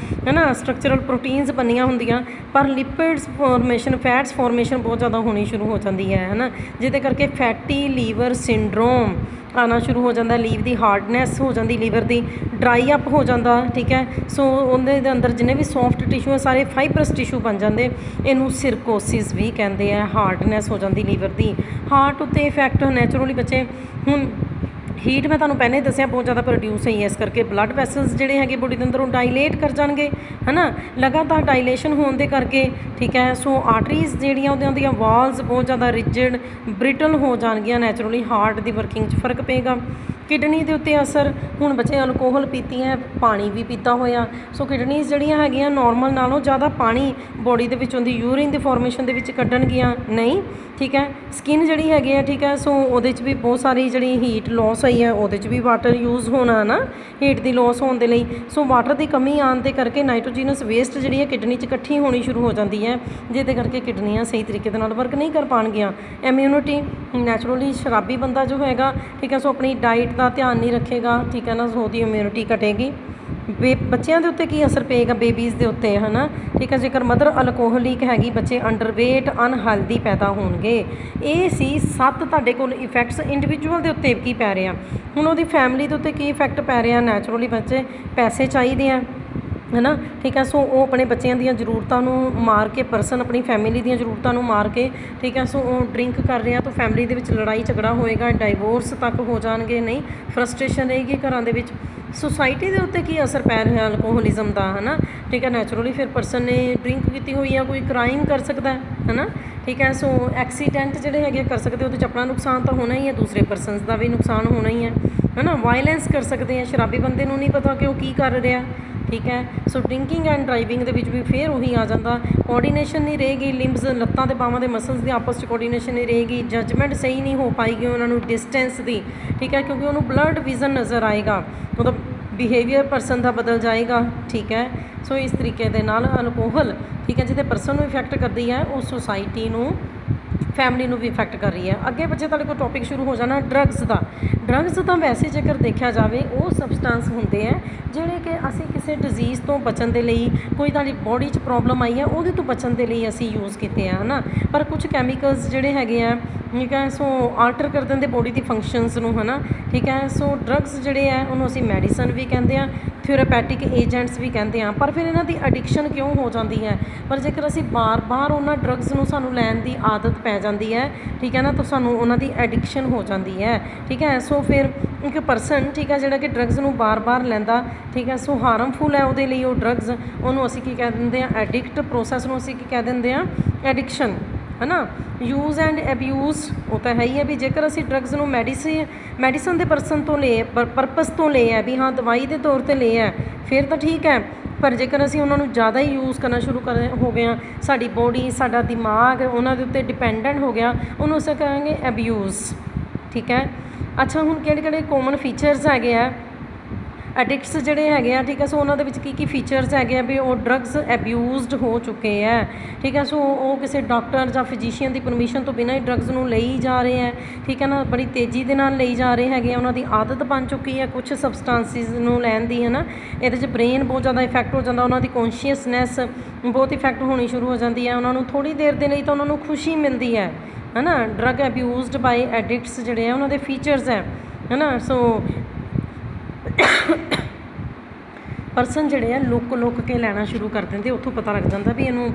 ਹੈ ਨਾ, ਸਟਰਕਚਰਲ ਪ੍ਰੋਟੀਨਸ ਬਣੀਆਂ ਹੁੰਦੀਆਂ, ਪਰ ਲਿਪਿਡਸ ਫਾਰਮੇਸ਼ਨ, ਫੈਟਸ ਫਾਰਮੇਸ਼ਨ ਬਹੁਤ ਜ਼ਿਆਦਾ ਹੋਣੀ ਸ਼ੁਰੂ ਹੋ ਜਾਂਦੀ ਹੈ ਨਾ, ਜਿਹਦੇ ਕਰਕੇ ਫੈਟੀ ਲੀਵਰ ਸਿੰਡਰੋਮ ਆਉਣਾ ਸ਼ੁਰੂ ਹੋ ਜਾਂਦਾ। ਲੀਵਰ ਦੀ ਹਾਰਡਨੈਸ ਹੋ ਜਾਂਦੀ, ਲੀਵਰ ਦੀ ਡਰਾਈ ਅਪ ਹੋ ਜਾਂਦਾ, ਠੀਕ ਹੈ। ਸੋ ਉਹਦੇ ਦੇ ਅੰਦਰ ਜਿੰਨੇ ਵੀ ਸੌਫਟ ਟਿਸ਼ੂ ਹੈ ਸਾਰੇ ਫਾਈਬਰਸ ਟਿਸ਼ੂ ਬਣ ਜਾਂਦੇ, ਇਹਨੂੰ ਸਿਰਕੋਸਿਸ ਵੀ ਕਹਿੰਦੇ ਆ। ਹਾਰਡਨੈਸ ਹੋ ਜਾਂਦੀ ਲੀਵਰ ਦੀ। ਹਾਰਟ ਉੱਤੇ ਇਫੈਕਟ ਨੈਚੁਰਲੀ ਬੱਚੇ, ਹੁਣ ਹੀਟ ਮੈਂ ਤੁਹਾਨੂੰ ਪਹਿਲਾਂ ਹੀ ਦੱਸਿਆ ਬਹੁਤ ਜ਼ਿਆਦਾ ਪ੍ਰੋਡਿਊਸ ਹੋਈ ਹੈ, ਇਸ ਕਰਕੇ ਬਲੱਡ ਵੈਸਲਸ ਜਿਹੜੇ ਹੈਗੇ ਬੋਡੀ ਦੇ ਅੰਦਰ ਉਹ ਡਾਇਲੇਟ ਕਰ ਜਾਣਗੇ, ਹੈ ਨਾ, ਲਗਾਤਾਰ ਡਾਇਲੇਸ਼ਨ ਹੋਣ ਦੇ ਕਰਕੇ, ਠੀਕ ਹੈ। ਸੋ ਆਰਟਰੀਜ਼ ਜਿਹੜੀਆਂ ਉਹਦੀਆਂ ਦੀਆਂ ਵਾਲਸ ਬਹੁਤ ਜ਼ਿਆਦਾ ਰਿਜਿਡ, ਬ੍ਰਿਟਲ ਹੋ ਜਾਣਗੀਆਂ, ਨੈਚੁਰਲੀ ਹਾਰਟ ਦੀ ਵਰਕਿੰਗ 'ਚ ਫਰਕ ਪਏਗਾ। ਕਿਡਨੀ ਦੇ ਉੱਤੇ ਅਸਰ, ਹੁਣ ਬੱਚੇ ਅਲਕੋਹਲ ਪੀਤੀ ਹੈ, ਪਾਣੀ ਵੀ ਪੀਤਾ ਹੋਇਆ, ਸੋ ਕਿਡਨੀਜ਼ ਜਿਹੜੀਆਂ ਹੈਗੀਆਂ ਨੋਰਮਲ ਨਾਲੋਂ ਜ਼ਿਆਦਾ ਪਾਣੀ ਬੋਡੀ ਦੇ ਵਿੱਚ ਹੁੰਦੀ, ਯੂਰਿਨ ਦੀ ਫਾਰਮੇਸ਼ਨ ਦੇ ਵਿੱਚ ਕੱਢਣਗੀਆਂ ਨਹੀਂ, ਠੀਕ ਹੈ। ਸਕਿਨ ਜਿਹੜੀ ਹੈਗੀ ਹੈ, ਠੀਕ ਹੈ, ਸੋ ਉਹਦੇ 'ਚ ਵੀ ਬਹੁਤ ਸਾਰੀ ਜਿਹੜੀ ਹੀਟ ਲੋਸ ਹੋਈ ਹੈ, ਉਹਦੇ 'ਚ ਵੀ ਵਾਟਰ ਯੂਜ਼ ਹੋਣਾ ਨਾ, ਹੀਟ ਦੀ ਲੋਸ ਹੋਣ ਦੇ ਲਈ। ਸੋ ਵਾਟਰ ਦੀ ਕਮੀ ਆਉਣ ਦੇ ਕਰਕੇ ਨਾਈਟ੍ਰੋਜੀਨਸ ਵੇਸਟ ਜਿਹੜੀ ਹੈ ਕਿਡਨੀ 'ਚ ਇਕੱਠੀ ਹੋਣੀ ਸ਼ੁਰੂ ਹੋ ਜਾਂਦੀ ਹੈ, ਜਿਹਦੇ ਕਰਕੇ ਕਿਡਨੀਆਂ ਸਹੀ ਤਰੀਕੇ ਦੇ ਨਾਲ ਵਰਕ ਨਹੀਂ ਕਰ ਪਾਉਣਗੀਆਂ। ਇਮਿਊਨਿਟੀ, ਨੈਚੁਰਲੀ ਸ਼ਰਾਬੀ ਬੰਦਾ ਜੋ ਹੈਗਾ, ਠੀਕ ਹੈ, ਸੋ ਆਪਣੀ ਡਾਈਟ ਦਾ ਧਿਆਨ ਨਹੀਂ ਰੱਖੇਗਾ, ਠੀਕ ਹੈ ਨਾ, ਸੋ ਉਹਦੀ ਇਮਿਊਨਿਟੀ ਘਟੇਗੀ। ਬੱਚਿਆਂ ਦੇ ਉੱਤੇ ਕੀ ਅਸਰ ਪਏਗਾ, ਬੇਬੀਜ਼ ਦੇ ਉੱਤੇ, ਹੈ ਨਾ, ਠੀਕ ਹੈ। ਜੇਕਰ ਮਦਰ ਅਲਕੋਹਲਿਕ ਹੈਗੀ, ਬੱਚੇ ਅੰਡਰਵੇਟ, ਅਨਹੈਲਦੀ ਪੈਦਾ ਹੋਣਗੇ। ਇਹ ਸੀ 7 ਤੁਹਾਡੇ ਕੋਲ ਇਫੈਕਟਸ। ਇੰਡੀਵਿਜੂਅਲ ਦੇ ਉੱਤੇ ਕੀ ਪੈ ਰਿਹਾ, ਹੁਣ ਉਹਦੀ ਫੈਮਿਲੀ ਦੇ ਉੱਤੇ ਕੀ ਇਫੈਕਟ ਪੈ ਰਿਹਾ। ਨੈਚੁਰਲੀ ਬੱਚੇ ਪੈਸੇ ਚਾਹੀਦੇ ਆ, ਹੈ ਨਾ, ਠੀਕ ਹੈ। ਸੋ ਉਹ ਆਪਣੇ ਬੱਚਿਆਂ ਦੀਆਂ ਜ਼ਰੂਰਤਾਂ ਨੂੰ ਮਾਰ ਕੇ, ਪਰਸਨ ਆਪਣੀ ਫੈਮਿਲੀ ਦੀਆਂ ਜ਼ਰੂਰਤਾਂ ਨੂੰ ਮਾਰ ਕੇ, ਠੀਕ ਹੈ, ਸੋ ਉਹ ਡਰਿੰਕ ਕਰ ਰਿਹਾ ਤਾਂ ਫੈਮਿਲੀ ਦੇ ਵਿੱਚ ਲੜਾਈ ਝਗੜਾ ਹੋਏਗਾ, ਡਾਈਵੋਰਸ ਤੱਕ ਹੋ ਜਾਣਗੇ, ਨਹੀਂ, ਫਰਸਟ੍ਰੇਸ਼ਨ ਰਹੇਗੀ ਘਰਾਂ ਦੇ ਵਿੱਚ। ਸੁਸਾਇਟੀ ਦੇ ਉੱਤੇ ਕੀ ਅਸਰ ਪੈ ਰਿਹਾ ਅਲਕੋਹਲਿਜ਼ਮ ਦਾ, ਹੈ ਨਾ, ਠੀਕ ਹੈ। ਨੈਚੁਰਲੀ ਫਿਰ ਪਰਸਨ ਨੇ ਡਰਿੰਕ ਕੀਤੀ ਹੋਈ ਆ, ਕੋਈ ਕ੍ਰਾਈਮ ਕਰ ਸਕਦਾ ਹੈ ਨਾ, ਠੀਕ ਹੈ। ਸੋ ਐਕਸੀਡੈਂਟ ਜਿਹੜੇ ਹੈਗੇ ਕਰ ਸਕਦੇ, ਉਹਦੇ 'ਚ ਆਪਣਾ ਨੁਕਸਾਨ ਤਾਂ ਹੋਣਾ ਹੀ ਹੈ, ਦੂਸਰੇ ਪਰਸਨਸ ਦਾ ਵੀ ਨੁਕਸਾਨ ਹੋਣਾ ਹੀ ਹੈ ਨਾ। ਵਾਇਲੈਂਸ ਕਰ ਸਕਦੇ ਆ, ਸ਼ਰਾਬੀ ਬੰਦੇ ਨੂੰ ਨਹੀਂ ਪਤਾ ਕਿ ਉਹ ਕੀ ਕਰ ਰਿਹਾ, ਠੀਕ ਹੈ। ਸੋ ਡਰਿੰਕਿੰਗ ਐਂਡ ਡਰਾਈਵਿੰਗ ਦੇ ਵਿੱਚ ਵੀ ਫਿਰ ਉਹੀ ਆ ਜਾਂਦਾ, ਕੋਆਰਡੀਨੇਸ਼ਨ ਨਹੀਂ ਰਹੇਗੀ, ਲਿੰਬਸ ਲੱਤਾਂ ਦੇ ਬਾਹਾਂ ਦੇ ਮਸਲਸ ਦੀ ਆਪਸ 'ਚ ਕੋਆਰਡੀਨੇਸ਼ਨ ਨਹੀਂ ਰਹੇਗੀ, ਜਜਮੈਂਟ ਸਹੀ ਨਹੀਂ ਹੋ ਪਾਏਗੀ ਉਹਨਾਂ ਨੂੰ ਡਿਸਟੈਂਸ ਦੀ, ਠੀਕ ਹੈ, ਕਿਉਂਕਿ ਉਹਨੂੰ ਬਲਰਡ ਵਿਜ਼ਨ ਨਜ਼ਰ ਆਏਗਾ, ਉਹਦਾ ਬਿਹੇਵੀਅਰ ਪਰਸਨ ਦਾ ਬਦਲ ਜਾਏਗਾ, ਠੀਕ ਹੈ। ਸੋ ਇਸ ਤਰੀਕੇ ਦੇ ਨਾਲ ਅਲਕੋਹਲ, ਠੀਕ ਹੈ, ਜਿਹਦੇ ਪਰਸਨ ਨੂੰ ਇਫੈਕਟ ਕਰਦੀ ਹੈ ਉਹ ਸੁਸਾਇਟੀ ਨੂੰ, ਫੈਮਿਲੀ ਨੂੰ ਵੀ ਇਫੈਕਟ ਕਰ ਰਹੀ ਹੈ। ਅੱਗੇ ਬੱਚੇ ਤੁਹਾਡੇ ਕੋਲ ਟੌਪਿਕ ਸ਼ੁਰੂ ਹੋ ਜਾਣਾ ਡਰੱਗਸ ਦਾ। ਡਰੱਗਸ ਤਾਂ ਵੈਸੇ ਜੇਕਰ ਦੇਖਿਆ ਜਾਵੇ ਉਹ ਸਬਸਟੈਂਸ ਹੁੰਦੇ ਹੈ ਜਿਹੜੇ ਕਿ ਅਸੀਂ ਕਿਸੇ ਡਿਜ਼ੀਜ਼ ਤੋਂ ਬਚਣ ਦੇ ਲਈ, ਕੋਈ ਤੁਹਾਡੀ ਬੋਡੀ 'ਚ ਪ੍ਰੋਬਲਮ ਆਈ ਹੈ ਉਹਦੇ ਤੋਂ ਬਚਣ ਦੇ ਲਈ ਅਸੀਂ ਯੂਜ਼ ਕੀਤੇ ਆ, ਹੈ ਨਾ। ਪਰ ਕੁਝ ਕੈਮੀਕਲਸ ਜਿਹੜੇ ਹੈਗੇ ਆ, ਠੀਕ ਹੈ, ਸੋ ਆਲਟਰ ਕਰ ਦਿੰਦੇ ਬੋਡੀ ਦੀ ਫੰਕਸ਼ਨਸ ਨੂੰ, ਹੈ ਨਾ, ਠੀਕ ਹੈ। ਸੋ ਡਰੱਗਸ ਜਿਹੜੇ ਹੈ ਉਹਨੂੰ ਅਸੀਂ ਮੈਡੀਸਨ ਵੀ ਕਹਿੰਦੇ ਹਾਂ, ਥੈਰੇਪੈਟਿਕ ਏਜੰਟਸ ਵੀ ਕਹਿੰਦੇ ਹਾਂ। ਪਰ ਫਿਰ ਇਹਨਾਂ ਦੀ ਐਡਿਕਸ਼ਨ ਕਿਉਂ ਹੋ ਜਾਂਦੀ ਹੈ? ਪਰ ਜੇਕਰ ਅਸੀਂ ਬਾਰ-ਬਾਰ ਉਹਨਾਂ ਡਰੱਗਸ ਨੂੰ ਸਾਨੂੰ ਲੈਣ ਦੀ ਆਦਤ ਪੈ ਜਾਂਦੀ ਹੈ, ਠੀਕ ਹੈ ਨਾ, ਤਾਂ ਸਾਨੂੰ ਉਹਨਾਂ ਦੀ ਐਡਿਕਸ਼ਨ ਹੋ ਜਾਂਦੀ ਹੈ, ਠੀਕ ਹੈ। ਸੋ ਫਿਰ ਇੱਕ ਪਰਸਨ, ਠੀਕ ਹੈ, ਜਿਹੜਾ ਕਿ ਡਰੱਗਸ ਨੂੰ ਬਾਰ-ਬਾਰ ਲੈਂਦਾ, ਠੀਕ ਹੈ, ਸੋ ਹਾਰਮਫੁਲ ਹੈ ਉਹਦੇ ਲਈ ਉਹ ਡਰੱਗਸ, ਉਹਨੂੰ ਅਸੀਂ ਕੀ ਕਹਿ ਦਿੰਦੇ ਹਾਂ, ਐਡਿਕਟ ਪ੍ਰੋਸੈਸ ਨੂੰ ਅਸੀਂ ਕੀ ਕਹਿ ਦਿੰਦੇ ਹਾਂ, ਐਡਿਕਸ਼ਨ, ਹੈ ਨਾ। ਯੂਜ਼ ਐਂਡ ਅਬਿਊਜ਼ ਉਹ ਤਾਂ ਹੈ ਹੀ ਹੈ ਵੀ ਜੇਕਰ ਅਸੀਂ ਡਰੱਗਸ ਨੂੰ ਮੈਡੀਸਨ ਦੇ ਪਰਸਨ ਤੋਂ ਲਏ, ਪਰਪਸ ਤੋਂ ਲਏ ਹੈ ਵੀ ਹਾਂ ਦਵਾਈ ਦੇ ਤੌਰ 'ਤੇ ਲਏ ਹੈ, ਫਿਰ ਤਾਂ ਠੀਕ ਹੈ। ਪਰ ਜੇਕਰ ਅਸੀਂ ਉਹਨਾਂ ਨੂੰ ਜ਼ਿਆਦਾ ਹੀ ਯੂਜ਼ ਕਰਨਾ ਸ਼ੁਰੂ ਹੋ ਗਏ ਹਾਂ, ਸਾਡੀ ਬੋਡੀ, ਸਾਡਾ ਦਿਮਾਗ ਉਹਨਾਂ ਦੇ ਉੱਤੇ ਡਿਪੈਂਡੈਂਟ ਹੋ ਗਿਆ, ਉਹਨੂੰ ਅਸੀਂ ਕਹਾਂਗੇ ਅਬਿਊਜ਼, ਠੀਕ ਹੈ। ਅੱਛਾ, ਹੁਣ ਕਿਹੜੇ ਕਾਮਨ ਫੀਚਰਸ ਹੈਗੇ ਆ ਐਡਿਕਟਸ ਜਿਹੜੇ ਹੈਗੇ ਆ, ਠੀਕ ਹੈ, ਸੋ ਉਹਨਾਂ ਦੇ ਵਿੱਚ ਕੀ ਫੀਚਰਸ ਹੈਗੇ ਆ ਵੀ ਉਹ ਡਰੱਗਸ ਅਬਿਊਜ਼ਡ ਹੋ ਚੁੱਕੇ ਹੈ, ਠੀਕ ਹੈ। ਸੋ ਉਹ ਕਿਸੇ ਡਾਕਟਰ ਜਾਂ ਫਿਜ਼ੀਸ਼ੀਅਨ ਦੀ ਪਰਮਿਸ਼ਨ ਤੋਂ ਬਿਨਾਂ ਹੀ ਡਰੱਗਸ ਨੂੰ ਲਈ ਜਾ ਰਹੇ ਹੈ, ਠੀਕ ਹੈ ਨਾ, ਬੜੀ ਤੇਜ਼ੀ ਦੇ ਨਾਲ ਲਈ ਜਾ ਰਹੇ ਹੈਗੇ ਆ, ਉਹਨਾਂ ਦੀ ਆਦਤ ਬਣ ਚੁੱਕੀ ਹੈ ਕੁਛ ਸਬਸਟੈਂਸਿਸ ਨੂੰ ਲੈਣ ਦੀ, ਹੈ ਨਾ। ਇਹਦੇ 'ਚ ਬ੍ਰੇਨ ਬਹੁਤ ਜ਼ਿਆਦਾ ਇਫੈਕਟ ਹੋ ਜਾਂਦਾ, ਉਹਨਾਂ ਦੀ ਕੌਨਸ਼ੀਅਸਨੈਸ ਬਹੁਤ ਇਫੈਕਟ ਹੋਣੀ ਸ਼ੁਰੂ ਹੋ ਜਾਂਦੀ ਹੈ, ਉਹਨਾਂ ਨੂੰ ਥੋੜ੍ਹੀ ਦੇਰ ਦੇ ਲਈ ਤਾਂ ਉਹਨਾਂ ਨੂੰ ਖੁਸ਼ੀ ਮਿਲਦੀ ਹੈ ਨਾ। ਡਰੱਗ ਅਬਿਊਜ਼ਡ ਬਾਈ ਐਡਿਕਟਸ ਜਿਹੜੇ ਆ ਉਹਨਾਂ ਦੇ ਫੀਚਰਸ ਹੈ ਨਾ। ਸੋ ਪਰਸਨ ਜਿਹੜੇ ਆ ਲੁੱਕ ਕੇ ਲੈਣਾ ਸ਼ੁਰੂ ਕਰ ਦਿੰਦੇ, ਉੱਥੋਂ ਪਤਾ ਲੱਗ ਜਾਂਦਾ ਵੀ ਇਹਨੂੰ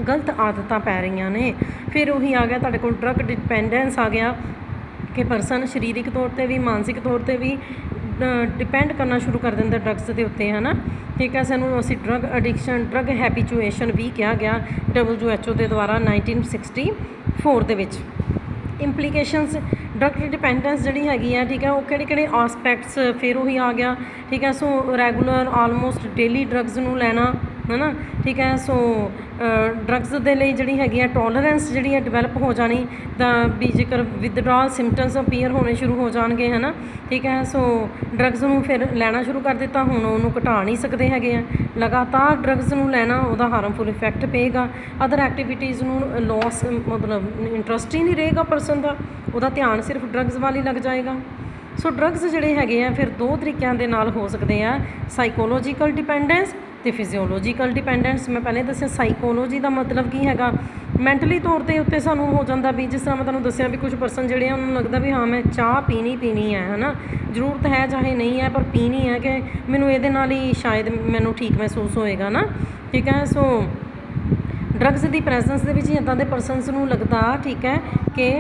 ਗਲਤ ਆਦਤਾਂ ਪੈ ਰਹੀਆਂ ਨੇ। ਫਿਰ ਉਹੀ ਆ ਗਿਆ ਤੁਹਾਡੇ ਕੋਲ ਡਰੱਗ ਡਿਪੈਂਡੈਂਸ ਆ ਗਿਆ ਕਿ ਪਰਸਨ ਸਰੀਰਕ ਤੌਰ 'ਤੇ ਵੀ, ਮਾਨਸਿਕ ਤੌਰ 'ਤੇ ਵੀ ਡਿਪੈਂਡ ਕਰਨਾ ਸ਼ੁਰੂ ਕਰ ਦਿੰਦਾ ਡਰੱਗਸ ਦੇ ਉੱਤੇ, ਹੈ ਨਾ, ਠੀਕ ਹੈ। ਸਾਨੂੰ ਅਸੀਂ ਡਰੱਗ ਐਡਿਕਸ਼ਨ, ਡਰੱਗ ਹੈਬੀਚੁਏਸ਼ਨ ਵੀ ਕਿਹਾ ਗਿਆ WHO ਦੇ ਦੁਆਰਾ 1964 ਦੇ ਵਿੱਚ। ਇੰਪਲੀਕੇਸ਼ਨਸ ਡਰੱਗ ਡਿਪੈਂਡੈਂਸ ਜਿਹੜੀ ਹੈਗੀ ਹੈ, ਠੀਕ ਹੈ, ਉਹ ਕਿਹੜੇ ਆਸਪੈਕਟਸ, ਫਿਰ ਉਹੀ ਆ ਗਿਆ, ਠੀਕ ਹੈ। ਸੋ ਰੈਗੂਲਰ ਆਲਮੋਸਟ ਡੇਲੀ ਡਰੱਗਸ ਨੂੰ ਲੈਣਾ, ਹੈ ਨਾ, ਠੀਕ ਹੈ। ਸੋ ਡਰੱਗਸ ਦੇ ਲਈ ਜਿਹੜੀ ਹੈਗੀ ਆ ਟੋਲਰੈਂਸ ਜਿਹੜੀ ਹੈ ਡਿਵੈਲਪ ਹੋ ਜਾਣੀ, ਤਾਂ ਵੀ ਜੇਕਰ ਵਿਦਡਰਾਅਲ ਸਿੰਪਟਮਸ ਅਪੀਅਰ ਹੋਣੇ ਸ਼ੁਰੂ ਹੋ ਜਾਣਗੇ, ਹੈ ਨਾ, ਠੀਕ ਹੈ। ਸੋ ਡਰੱਗਸ ਨੂੰ ਫਿਰ ਲੈਣਾ ਸ਼ੁਰੂ ਕਰ ਦਿੱਤਾ, ਹੁਣ ਉਹਨੂੰ ਘਟਾ ਨਹੀਂ ਸਕਦੇ ਹੈਗੇ ਆ, ਲਗਾਤਾਰ ਡਰੱਗਸ ਨੂੰ ਲੈਣਾ ਉਹਦਾ ਹਾਰਮਫੁਲ ਇਫੈਕਟ ਪਏਗਾ। ਅਦਰ ਐਕਟੀਵਿਟੀਜ਼ ਨੂੰ ਲੋਸ, ਮਤਲਬ ਇੰਟਰਸਟ ਹੀ ਨਹੀਂ ਰਹੇਗਾ ਪਰਸਨ ਦਾ, ਉਹਦਾ ਧਿਆਨ ਸਿਰਫ ਡਰੱਗਸ ਵੱਲ ਹੀ ਲੱਗ ਜਾਏਗਾ। ਸੋ ਡਰੱਗਸ ਜਿਹੜੇ ਹੈਗੇ ਆ ਫਿਰ ਦੋ ਤਰੀਕਿਆਂ ਦੇ ਨਾਲ ਹੋ ਸਕਦੇ ਆ, ਸਾਈਕੋਲੋਜੀਕਲ ਡਿਪੈਂਡੈਂਸ ਅਤੇ ਫਿਜ਼ੀਓਲੋਜੀਕਲ ਡਿਪੈਂਡੈਂਸ। ਮੈਂ ਪਹਿਲੇ ਦੱਸਿਆ ਸਾਈਕੋਲੋਜੀ ਦਾ ਮਤਲਬ ਕੀ ਹੈਗਾ, ਮੈਂਟਲੀ ਤੌਰ 'ਤੇ ਉੱਤੇ ਸਾਨੂੰ ਹੋ ਜਾਂਦਾ ਵੀ ਜਿਸ ਤਰ੍ਹਾਂ ਮੈਂ ਤੁਹਾਨੂੰ ਦੱਸਿਆ ਵੀ ਕੁਝ ਪਰਸਨ ਜਿਹੜੇ ਆ ਉਹਨਾਂ ਨੂੰ ਲੱਗਦਾ ਵੀ ਹਾਂ ਮੈਂ ਚਾਹ ਪੀਣੀ ਹੈ ਨਾ, ਜ਼ਰੂਰਤ ਹੈ ਚਾਹੇ ਨਹੀਂ ਹੈ ਪਰ ਪੀਣੀ ਹੈ ਕਿ ਮੈਨੂੰ ਇਹਦੇ ਨਾਲ ਹੀ ਸ਼ਾਇਦ ਮੈਨੂੰ ਠੀਕ ਮਹਿਸੂਸ ਹੋਏਗਾ ਨਾ, ਠੀਕ ਹੈ। ਸੋ ਡਰੱਗਸ ਦੀ ਪ੍ਰੈਜ਼ੈਂਸ ਦੇ ਵਿੱਚ ਇੱਦਾਂ ਦੇ ਪਰਸਨਸ ਨੂੰ ਲੱਗਦਾ, ਠੀਕ ਹੈ, ਕਿ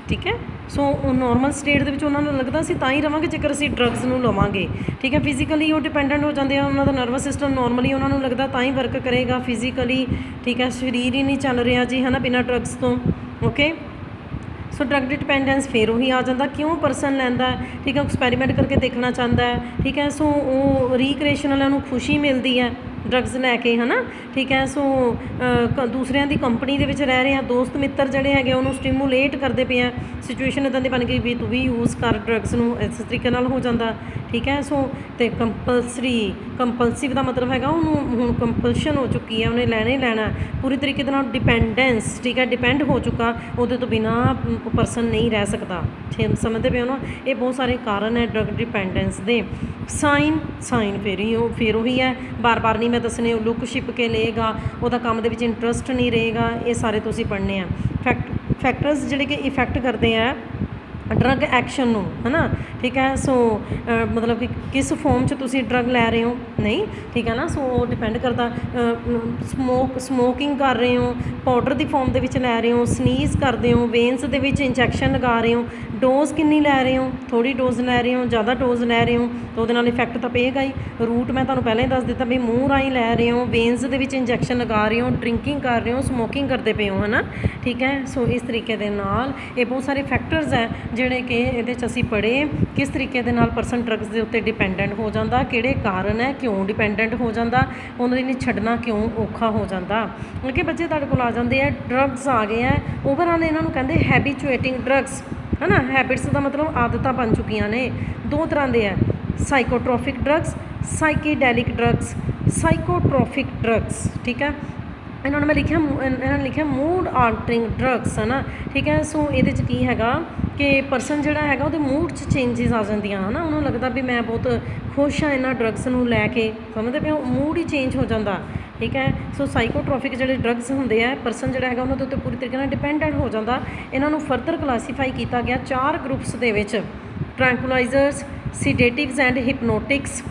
ਠੀਕ ਹੈ। ਸੋ ਉਹ ਨੋਰਮਲ ਸਟੇਟ ਦੇ ਵਿੱਚ ਉਹਨਾਂ ਨੂੰ ਲੱਗਦਾ ਅਸੀਂ ਤਾਂ ਹੀ ਰਵਾਂਗੇ ਜੇਕਰ ਅਸੀਂ ਡਰੱਗਸ ਨੂੰ ਲਵਾਂਗੇ, ਠੀਕ ਹੈ। ਫਿਜ਼ੀਕਲੀ ਉਹ ਡਿਪੈਂਡੈਂਟ ਹੋ ਜਾਂਦੇ ਆ, ਉਹਨਾਂ ਦਾ ਨਰਵਸ ਸਿਸਟਮ ਨੋਰਮਲੀ ਉਹਨਾਂ ਨੂੰ ਲੱਗਦਾ ਤਾਂ ਹੀ ਵਰਕ ਕਰੇਗਾ ਫਿਜ਼ੀਕਲੀ, ਠੀਕ ਹੈ। ਸਰੀਰ ਹੀ ਨਹੀਂ ਚੱਲ ਰਿਹਾ ਜੀ, ਹੈ ਨਾ, ਬਿਨਾਂ ਡਰੱਗਸ ਤੋਂ, ਓਕੇ। ਸੋ ਡਰੱਗ ਡਿਪੈਂਡੈਂਸ ਫਿਰ ਉਹੀ ਆ ਜਾਂਦਾ, ਕਿਉਂ ਪਰਸਨ ਲੈਂਦਾ, ਠੀਕ ਹੈ, ਐਕਸਪੈਰੀਮੈਂਟ ਕਰਕੇ ਦੇਖਣਾ ਚਾਹੁੰਦਾ ਹੈ, ਠੀਕ ਹੈ। ਸੋ ਉਹ ਰੀਕ੍ਰੀਏਸ਼ਨ ਵਾਲਿਆਂ ਨੂੰ ਖੁਸ਼ੀ ਮਿਲਦੀ ਹੈ ਡਰੱਗਸ ਲੈ ਕੇ, ਹੈ ਨਾ, ਠੀਕ ਹੈ। ਸੋ ਦੂਸਰਿਆਂ ਦੀ ਕੰਪਨੀ ਦੇ ਵਿੱਚ ਰਹਿ ਰਹੇ ਆ, ਦੋਸਤ ਮਿੱਤਰ ਜਿਹੜੇ ਹੈਗੇ ਉਹਨੂੰ ਸਟਿਮੂਲੇਟ ਕਰਦੇ ਪਏ ਆ, ਸਿਚੁਏਸ਼ਨ ਇੱਦਾਂ ਦੀ ਬਣ ਗਈ ਵੀ ਤੂੰ ਵੀ ਯੂਜ਼ ਕਰ ਡਰੱਗਸ ਨੂੰ, ਇਸ ਤਰੀਕੇ ਨਾਲ ਹੋ ਜਾਂਦਾ, ਠੀਕ ਹੈ। ਸੋ ਅਤੇ ਕੰਪਲਸਿਵ ਦਾ ਮਤਲਬ ਹੈਗਾ ਉਹਨੂੰ ਹੁਣ ਕੰਪਲਸ਼ਨ ਹੋ ਚੁੱਕੀ ਹੈ, ਉਹਨੇ ਲੈਣਾ ਹੀ ਲੈਣਾ ਪੂਰੀ ਤਰੀਕੇ ਦੇ ਨਾਲ, ਡਿਪੈਂਡੈਂਸ, ਠੀਕ ਹੈ, ਡਿਪੈਂਡ ਹੋ ਚੁੱਕਾ, ਉਹਦੇ ਤੋਂ ਬਿਨਾਂ ਪਰਸਨ ਨਹੀਂ ਰਹਿ ਸਕਦਾ, ਸਮਝਦੇ ਪਏ ਹੋ ਨਾ। ਇਹ ਬਹੁਤ ਸਾਰੇ ਕਾਰਨ ਹੈ ਡਰੱਗ ਡਿਪੈਂਡੈਂਸ ਦੇ। ਸਾਈਨ ਫਿਰ ਉਹੀ ਹੈ, ਬਾਰ ਨਹੀਂ ਮੈਂ ਦੱਸਣੇ, ਉਹ ਲੁੱਕ ਛਿਪ ਕੇ ਲਏਗਾ, ਉਹਦਾ ਕੰਮ ਦੇ ਵਿੱਚ ਇੰਟਰਸਟ ਨਹੀਂ ਰਹੇਗਾ, ਇਹ ਸਾਰੇ ਤੁਸੀਂ ਪੜ੍ਹਨੇ ਆ। ਫੈਕਟਰਸ ਜਿਹੜੇ ਕਿ ਇਫੈਕਟ ਕਰਦੇ ਆ ਡਰੱਗ ਐਕਸ਼ਨ ਨੂੰ, ਹੈ ਨਾ, ਠੀਕ ਹੈ। ਸੋ ਮਤਲਬ ਕਿ ਕਿਸ ਫੋਰਮ 'ਚ ਤੁਸੀਂ ਡਰੱਗ ਲੈ ਰਹੇ ਹੋ, ਨਹੀਂ, ਠੀਕ ਹੈ ਨਾ। ਸੋ ਉਹ ਡਿਪੈਂਡ ਕਰਦਾ, ਸਮੋਕਿੰਗ ਕਰ ਰਹੇ ਹੋ, ਪਾਊਡਰ ਦੀ ਫੋਰਮ ਦੇ ਵਿੱਚ ਲੈ ਰਹੇ ਹੋ, ਸਨੀਜ਼ ਕਰਦੇ ਹੋ, ਵੇਨਸ ਦੇ ਵਿੱਚ ਇੰਜੈਕਸ਼ਨ ਲਗਾ ਰਹੇ ਹੋ, ਡੋਜ਼ ਕਿੰਨੀ ਲੈ ਰਹੇ ਹੋ, ਥੋੜ੍ਹੀ ਡੋਜ਼ ਲੈ ਰਹੇ ਹੋ, ਜ਼ਿਆਦਾ ਡੋਜ਼ ਲੈ ਰਹੇ ਹੋ, ਤਾਂ ਉਹਦੇ ਨਾਲ ਇਫੈਕਟ ਤਾਂ ਪਏਗਾ ਹੀ। ਰੂਟ ਮੈਂ ਤੁਹਾਨੂੰ ਪਹਿਲਾਂ ਹੀ ਦੱਸ ਦਿੱਤਾ ਵੀ ਮੂੰਹ ਰਾਹੀਂ ਲੈ ਰਹੇ ਹੋ, ਵੇਨਸ ਦੇ ਵਿੱਚ ਇੰਜੈਕਸ਼ਨ ਲਗਾ ਰਹੇ ਹੋ, ਡਰਿੰਕਿੰਗ ਕਰ ਰਹੇ ਹੋ, ਸਮੋਕਿੰਗ ਕਰਦੇ ਪਏ ਹੋ, ਹੈ ਨਾ, ਠੀਕ ਹੈ। ਸੋ ਇਸ ਤਰੀਕੇ ਦੇ ਨਾਲ ਇਹ ਬਹੁਤ ਸਾਰੇ ਫੈਕਟਰਸ ਹੈ ਜਿਹੜੇ ਕਿ ਇਹਦੇ 'ਚ ਅਸੀਂ ਪੜ੍ਹੇ, ਕਿਸ ਤਰੀਕੇ ਦੇ ਨਾਲ ਪਰਸਨ ਡਰੱਗਸ ਦੇ ਉੱਤੇ ਡਿਪੈਂਡੈਂਟ ਹੋ ਜਾਂਦਾ, ਕਿਹੜੇ ਕਾਰਨ ਹੈ, ਕਿਉਂ ਡਿਪੈਂਡੈਂਟ ਹੋ ਜਾਂਦਾ, ਉਹਨਾਂ ਦੇ ਲਈ ਛੱਡਣਾ ਕਿਉਂ ਔਖਾ ਹੋ ਜਾਂਦਾ। ਕਿਉਂਕਿ ਬੱਚੇ ਤੁਹਾਡੇ ਕੋਲ ਆ ਜਾਂਦੇ ਆ, ਡਰੱਗਸ ਆ ਗਏ ਆ, ਓਵਰਆਲ ਇਹਨਾਂ ਨੂੰ ਕਹਿੰਦੇ ਹੈਬੀਚੁਏਟਿੰਗ ਡਰੱਗਸ, ਹੈ ਨਾ। ਹੈਬਿਟਸ ਦਾ ਮਤਲਬ ਆਦਤਾਂ ਬਣ ਚੁੱਕੀਆਂ ਨੇ। ਦੋ ਤਰ੍ਹਾਂ ਦੇ ਆ, ਸਾਈਕੋਟ੍ਰੋਫਿਕ ਡਰੱਗਸ, ਸਾਈਕੀਡੈਲਿਕ ਡਰੱਗਸ। ਸਾਈਕੋਟ੍ਰੋਫਿਕ ਡਰੱਗਸ, ਠੀਕ ਹੈ, ਇਹਨਾਂ ਨੂੰ ਮੈਂ ਲਿਖਿਆ, ਇਹਨਾਂ ਨੇ ਲਿਖਿਆ ਮੂਡ ਆਲਟਰਿੰਗ ਡਰੱਗਸ, ਹੈ ਨਾ, ਠੀਕ ਹੈ। ਸੋ ਇਹਦੇ 'ਚ ਕੀ ਹੈਗਾ ਕਿ ਪਰਸਨ ਜਿਹੜਾ ਹੈਗਾ ਉਹਦੇ ਮੂਡ 'ਚ ਚੇਂਜਿਸ ਆ ਜਾਂਦੀਆਂ, ਹੈ ਨਾ, ਉਹਨੂੰ ਲੱਗਦਾ ਵੀ ਮੈਂ ਬਹੁਤ ਖੁਸ਼ ਹਾਂ ਇਹਨਾਂ ਡਰੱਗਸ ਨੂੰ ਲੈ ਕੇ, ਸਮਝਦੇ ਪਏ ਹੋ, ਮੂਡ ਹੀ ਚੇਂਜ ਹੋ ਜਾਂਦਾ, ਠੀਕ ਹੈ। ਸੋ ਸਾਈਕੋਟ੍ਰੋਫਿਕ ਜਿਹੜੇ ਡਰੱਗਸ ਹੁੰਦੇ ਆ, ਪਰਸਨ ਜਿਹੜਾ ਹੈਗਾ ਉਹਨਾਂ ਦੇ ਉੱਤੇ ਪੂਰੀ ਤਰੀਕੇ ਨਾਲ ਡਿਪੈਂਡੈਂਟ ਹੋ ਜਾਂਦਾ। ਇਹਨਾਂ ਨੂੰ ਫਰਦਰ ਕਲਾਸੀਫਾਈ ਕੀਤਾ ਗਿਆ 4 ਗਰੁੱਪਸ ਦੇ ਵਿੱਚ, ਟ੍ਰੈਂਕੁਲਾਈਜ਼ਰਸ, ਸੀਡੇਟਿਵਸ ਐਂਡ ਹਿਪਨੋਟਿਕਸ।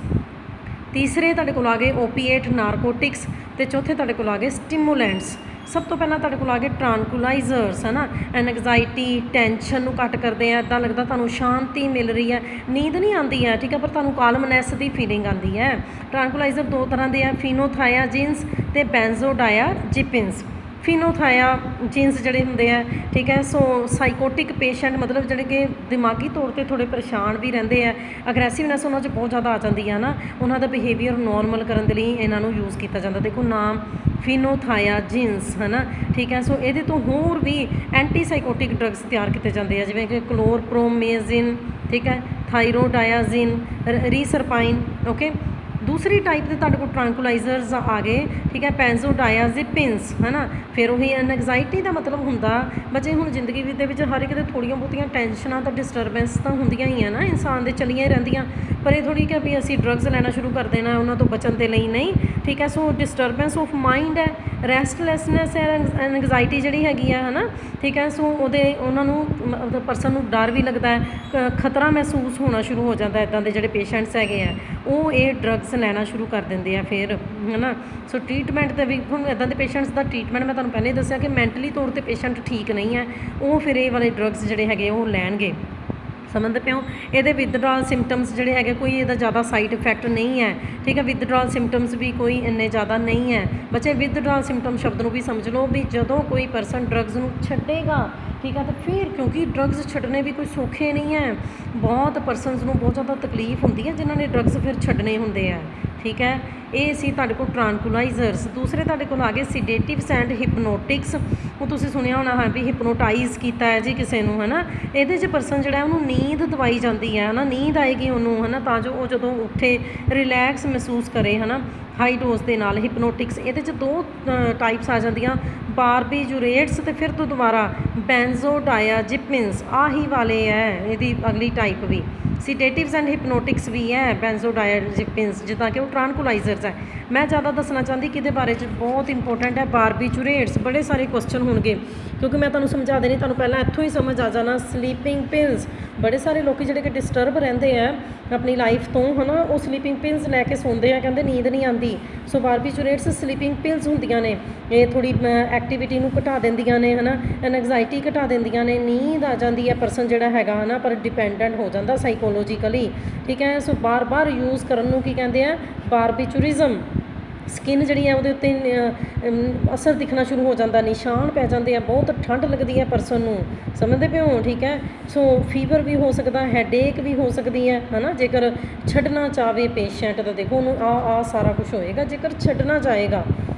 ਤੀਸਰੇ ਤੁਹਾਡੇ ਕੋਲ ਆ ਗਏ ਓਪੀਏਟ ਨਾਰਕੋਟਿਕਸ, ਅਤੇ ਚੌਥੇ ਤੁਹਾਡੇ ਕੋਲ ਆ ਗਏ ਸਟਿਮੂਲੈਂਟਸ। ਸਭ ਤੋਂ ਪਹਿਲਾਂ ਤੁਹਾਡੇ ਕੋਲ ਆ ਗਏ ਟ੍ਰਾਂਕੁਲਾਈਜ਼ਰਸ, ਹੈ ਨਾ, ਐਨਗਜ਼ਾਇਟੀ, ਟੈਨਸ਼ਨ ਨੂੰ ਘੱਟ ਕਰਦੇ ਆ, ਇੱਦਾਂ ਲੱਗਦਾ ਤੁਹਾਨੂੰ ਸ਼ਾਂਤੀ ਮਿਲ ਰਹੀ ਹੈ, ਨੀਂਦ ਨਹੀਂ ਆਉਂਦੀ ਹੈ, ਠੀਕ ਹੈ, ਪਰ ਤੁਹਾਨੂੰ ਕਾਲਮਨੈਸ ਦੀ ਫੀਲਿੰਗ ਆਉਂਦੀ ਹੈ। ਟ੍ਰਾਂਕੁਲਾਈਜ਼ਰ ਦੋ ਤਰ੍ਹਾਂ ਦੇ ਆ, ਫੀਨੋਥਾਇਆਜਿਨਸ ਅਤੇ ਬੈਂਜ਼ੋਡਾਇਆਜ਼ੇਪਿਨਸ। ਫੀਨੋਥਾਇਆਜਿਨਸ ਜਿਹੜੇ ਹੁੰਦੇ ਆ, ਠੀਕ ਹੈ। ਸੋ ਸਾਈਕੋਟਿਕ ਪੇਸ਼ੈਂਟ ਮਤਲਬ ਜਿਹੜੇ ਕਿ ਦਿਮਾਗੀ ਤੌਰ 'ਤੇ ਥੋੜ੍ਹੇ ਪਰੇਸ਼ਾਨ ਵੀ ਰਹਿੰਦੇ ਆ, ਅਗਰੈਸਿਵਨੈਸ ਉਹਨਾਂ 'ਚ ਬਹੁਤ ਜ਼ਿਆਦਾ ਆ ਜਾਂਦੀ ਹੈ ਨਾ, ਉਹਨਾਂ ਦਾ ਬਿਹੇਵੀਅਰ ਨੋਰਮਲ ਕਰਨ ਦੇ ਲਈ ਇਹਨਾਂ ਨੂੰ ਯੂਜ਼ ਕੀਤਾ ਜਾਂਦਾ। ਦੇਖੋ ਨਾਮ ਫੀਨੋਥਾਇਆਜਿਨਸ, ਹੈ ਨਾ, ਠੀਕ ਹੈ। ਸੋ ਇਹਦੇ ਤੋਂ ਹੋਰ ਵੀ ਐਂਟੀਸਾਈਕੋਟਿਕ ਡਰੱਗਸ ਤਿਆਰ ਕੀਤੇ ਜਾਂਦੇ ਆ, ਜਿਵੇਂ ਕਿ ਕਲੋਰਪ੍ਰੋਮੇਜ਼ਿਨ, ਠੀਕ ਹੈ, ਥਾਈਰੋਡਾਇਆਜ਼ਿਨ, ਰੀਸਰਪਾਈਨ, ਓਕੇ। ਦੂਸਰੀ ਟਾਈਪ ਦੇ ਤੁਹਾਡੇ ਕੋਲ ਟ੍ਰਾਂਕੁਲਾਈਜ਼ਰਸ ਆ ਗਏ, ਠੀਕ ਹੈ, ਬੈਂਜ਼ੋਡਾਇਆਜ਼ੇਪਿਨਸ, ਹੈ ਨਾ। ਫਿਰ ਉਹੀ ਐਨਗਜ਼ਾਇਟੀ ਦਾ ਮਤਲਬ ਹੁੰਦਾ ਬੱਚੇ, ਹੁਣ ਜ਼ਿੰਦਗੀ ਦੇ ਵਿੱਚ ਹਰ ਇੱਕ ਦੇ ਥੋੜ੍ਹੀਆਂ ਬਹੁਤੀਆਂ ਟੈਨਸ਼ਨਾਂ ਤਾਂ ਡਿਸਟਰਬੈਂਸ ਤਾਂ ਹੁੰਦੀਆਂ ਹੀ ਆ ਨਾ, ਇਨਸਾਨ ਦੇ ਚੱਲੀਆਂ ਹੀ ਰਹਿੰਦੀਆਂ, ਪਰ ਇਹ ਥੋੜ੍ਹੀ ਕਿ ਵੀ ਅਸੀਂ ਡਰੱਗਸ ਲੈਣਾ ਸ਼ੁਰੂ ਕਰ ਦੇਣਾ ਉਹਨਾਂ ਤੋਂ ਬਚਣ ਦੇ ਲਈ, ਨਹੀਂ, ਠੀਕ ਹੈ। ਸੋ ਡਿਸਟਰਬੈਂਸ ਆਫ ਮਾਈਂਡ ਹੈ, ਰੈਸਟਲੈਸਨੈਸ ਹੈ, ਐਨਗਜ਼ਾਇਟੀ ਜਿਹੜੀ ਹੈਗੀ ਆ, ਹੈ ਨਾ, ਠੀਕ ਹੈ। ਸੋ ਉਹਨਾਂ ਨੂੰ ਮਤਲਬ ਪਰਸਨ ਨੂੰ ਡਰ ਵੀ ਲੱਗਦਾ ਹੈ, ਖਤਰਾ ਮਹਿਸੂਸ ਹੋਣਾ ਸ਼ੁਰੂ ਹੋ ਜਾਂਦਾ। ਇੱਦਾਂ ਦੇ ਜਿਹੜੇ ਪੇਸ਼ੈਂਟਸ ਹੈਗੇ ਆ ਉਹ ਇਹ ਡਰੱਗਸ ਲੈਣਾ ਸ਼ੁਰੂ ਕਰ ਦਿੰਦੇ ਆ ਫਿਰ, ਹੈ ਨਾ। ਸੋ ਟਰੀਟਮੈਂਟ ਦੇ ਵੀ ਹੁਣ ਇੱਦਾਂ ਦੇ ਪੇਸ਼ੈਂਟਸ ਦਾ ਟਰੀਟਮੈਂਟ ਮੈਂ ਤੁਹਾਨੂੰ ਪਹਿਲਾਂ ਹੀ ਦੱਸਿਆ ਕਿ ਮੈਂਟਲੀ ਤੌਰ 'ਤੇ ਪੇਸ਼ੈਂਟ ਠੀਕ ਨਹੀਂ ਹੈ, ਉਹ ਫਿਰ ਇਹ ਵਾਲੇ ਡਰੱਗਸ ਜਿਹੜੇ ਹੈਗੇ ਉਹ ਲੈਣਗੇ, ਸਮਝਦੇ ਪਏ ਹੋ। ਇਹਦੇ ਵਿਦਡਰਾਲ ਸਿੰਪਟਮਸ ਜਿਹੜੇ ਹੈਗੇ ਕੋਈ ਇਹਦਾ ਜ਼ਿਆਦਾ ਸਾਈਡ ਇਫੈਕਟ ਨਹੀਂ ਹੈ, ਠੀਕ ਹੈ। ਵਿਦਡਰਾਲ ਸਿੰਪਟਮਸ ਵੀ ਕੋਈ ਇੰਨੇ ਜ਼ਿਆਦਾ ਨਹੀਂ ਹੈ ਬੱਚੇ। ਵਿਦਡਰਾਲ ਸਿੰਪਟਮ ਸ਼ਬਦ ਨੂੰ ਵੀ ਸਮਝ ਲਓ ਵੀ ਜਦੋਂ ਕੋਈ ਪਰਸਨ ਡਰੱਗਸ ਨੂੰ ਛੱਡੇਗਾ, ਠੀਕ ਹੈ, ਤਾਂ ਫਿਰ ਕਿਉਂਕਿ ਡਰੱਗਸ ਛੱਡਣੇ ਵੀ ਕੋਈ ਸੌਖੇ ਨਹੀਂ ਹੈ, ਬਹੁਤ ਪਰਸਨਸ ਨੂੰ ਬਹੁਤ ਜ਼ਿਆਦਾ ਤਕਲੀਫ ਹੁੰਦੀ ਹੈ ਜਿਨ੍ਹਾਂ ਨੇ ਡਰੱਗਸ ਫਿਰ ਛੱਡਣੇ ਹੁੰਦੇ ਆ, ਠੀਕ ਹੈ। ਇਹ ਸੀ ਤੁਹਾਡੇ ਕੋਲ ਟ੍ਰਾਂਕੁਲਾਈਜ਼ਰਸ। ਦੂਸਰੇ ਤੁਹਾਡੇ ਕੋਲ ਆ ਗਏ ਸੀਡੇਟਿਵਸ ਐਂਡ ਹਿਪਨੋਟਿਕਸ। ਉਹ ਤੁਸੀਂ ਸੁਣਿਆ ਹੋਣਾ ਹੈ ਵੀ ਹਿਪਨੋਟਾਈਜ਼ ਕੀਤਾ ਹੈ ਜੀ ਕਿਸੇ ਨੂੰ, ਹੈ ਨਾ। ਇਹਦੇ 'ਚ ਪਰਸਨ ਜਿਹੜਾ ਉਹਨੂੰ ਨੀਂਦ ਦਵਾਈ ਜਾਂਦੀ ਹੈ ਨਾ, ਨੀਂਦ ਆਏਗੀ ਉਹਨੂੰ, ਹੈ ਨਾ, ਤਾਂ ਜੋ ਉਹ ਜਦੋਂ ਉੱਠੇ ਰਿਲੈਕਸ ਮਹਿਸੂਸ ਕਰੇ, ਹੈ ਨਾ, ਹਾਈ ਡੋਜ਼ ਦੇ ਨਾਲ। ਹਿਪਨੋਟਿਕਸ ਇਹਦੇ 'ਚ 2 ਟਾਈਪਸ ਆ ਜਾਂਦੀਆਂ, ਬਾਰਬੀਜੂਰੇਟਸ ਅਤੇ ਫਿਰ ਤੋਂ ਦੁਬਾਰਾ ਬੈਂਜ਼ੋਡਾਇਆਜ਼ੇਪਿਨਸ, ਆਹੀ ਵਾਲੇ ਹੈ ਇਹਦੀ ਅਗਲੀ ਟਾਈਪ ਵੀ। ਸੀਡੇਟਿਵਸ ਐਂਡ ਹਿਪਨੋਟਿਕਸ ਵੀ ਹੈ, ਬੈਂਜ਼ੋਡਾਇਆਜ਼ੇਪਿਨਸ, ਜਿੱਦਾਂ ਕਿ ਉਹ ਟ੍ਰਾਂਕੁਲਾਈਜ਼ਰਸ ਹੈ। ਮੈਂ ਜ਼ਿਆਦਾ ਦੱਸਣਾ ਚਾਹੁੰਦੀ ਕਿ ਇਹਦੇ ਬਾਰੇ 'ਚ ਬਹੁਤ ਇੰਪੋਰਟੈਂਟ ਹੈ ਬਾਰਬੀਚੂਰੇਟਸ। ਬੜੇ ਸਾਰੇ ਕੁਐਸਚਨ ਹੋਣਗੇ ਕਿਉਂਕਿ ਮੈਂ ਤੁਹਾਨੂੰ ਸਮਝਾ ਦੇਣੀ, ਤੁਹਾਨੂੰ ਪਹਿਲਾਂ ਇੱਥੋਂ ਹੀ ਸਮਝ ਆ ਜਾਣਾ। ਸਲੀਪਿੰਗ ਪਿਲਸ, ਬੜੇ ਸਾਰੇ ਲੋਕ ਜਿਹੜੇ ਕਿ ਡਿਸਟਰਬ ਰਹਿੰਦੇ ਆ ਆਪਣੀ ਲਾਈਫ ਤੋਂ, ਹੈ ਨਾ, ਉਹ ਸਲੀਪਿੰਗ ਪਿਲਸ ਲੈ ਕੇ ਸੌਂਦੇ ਆ, ਕਹਿੰਦੇ ਨੀਂਦ ਨਹੀਂ ਆਉਂਦੀ। ਸੋ ਬਾਰਬੀਚੂਰੇਟਸ ਸਲੀਪਿੰਗ ਪਿਲਸ ਹੁੰਦੀਆਂ ਨੇ, ਇਹ ਥੋੜ੍ਹੀ ਐਕਟੀਵਿਟੀ ਨੂੰ ਘਟਾ ਦਿੰਦੀਆਂ ਨੇ, ਹੈ ਨਾ, ਐਨਗਜ਼ਾਇਟੀ ਘਟਾ ਦਿੰਦੀਆਂ ਨੇ, ਨੀਂਦ ਆ ਜਾਂਦੀ ਹੈ ਪਰਸਨ ਜਿਹੜਾ ਹੈਗਾ, ਹੈ ਨਾ, ਪਰ ਡਿਪੈਂਡੈਂਟ ਹੋ ਜਾਂਦਾ ਸਾਈਕੋਲੋਜੀਕਲੀ, ਠੀਕ ਹੈ। ਸੋ ਬਾਰ-ਬਾਰ ਯੂਜ਼ ਕਰਨ ਨੂੰ ਕੀ ਕਹਿੰਦੇ ਆ, ਬਾਰਬੀਚੂਰਿਜ਼ਮ। ਸਕਿਨ ਜਿਹੜੀ ਹੈ ਉਹਦੇ ਉੱਤੇ ਅਸਰ ਦਿਖਣਾ ਸ਼ੁਰੂ ਹੋ ਜਾਂਦਾ, ਨਿਸ਼ਾਨ ਪੈ ਜਾਂਦੇ ਆ, ਬਹੁਤ ਠੰਡ ਲੱਗਦੀ ਹੈ ਪਰਸਨ ਨੂੰ, ਸਮਝਦੇ ਪਏ ਹੋ, ਠੀਕ ਹੈ। ਸੋ ਫੀਵਰ ਵੀ ਹੋ ਸਕਦਾ, ਹੈਡੇਕ ਵੀ ਹੋ ਸਕਦੀ ਹੈ ਨਾ। ਜੇਕਰ ਛੱਡਣਾ ਚਾਹਵੇ ਪੇਸ਼ੈਂਟ ਤਾਂ ਦੇਖੋ ਉਹਨੂੰ ਆ ਸਾਰਾ ਕੁਝ ਹੋਏਗਾ। ਜੇਕਰ ਛੱਡਣਾ ਚਾਹੇਗਾ,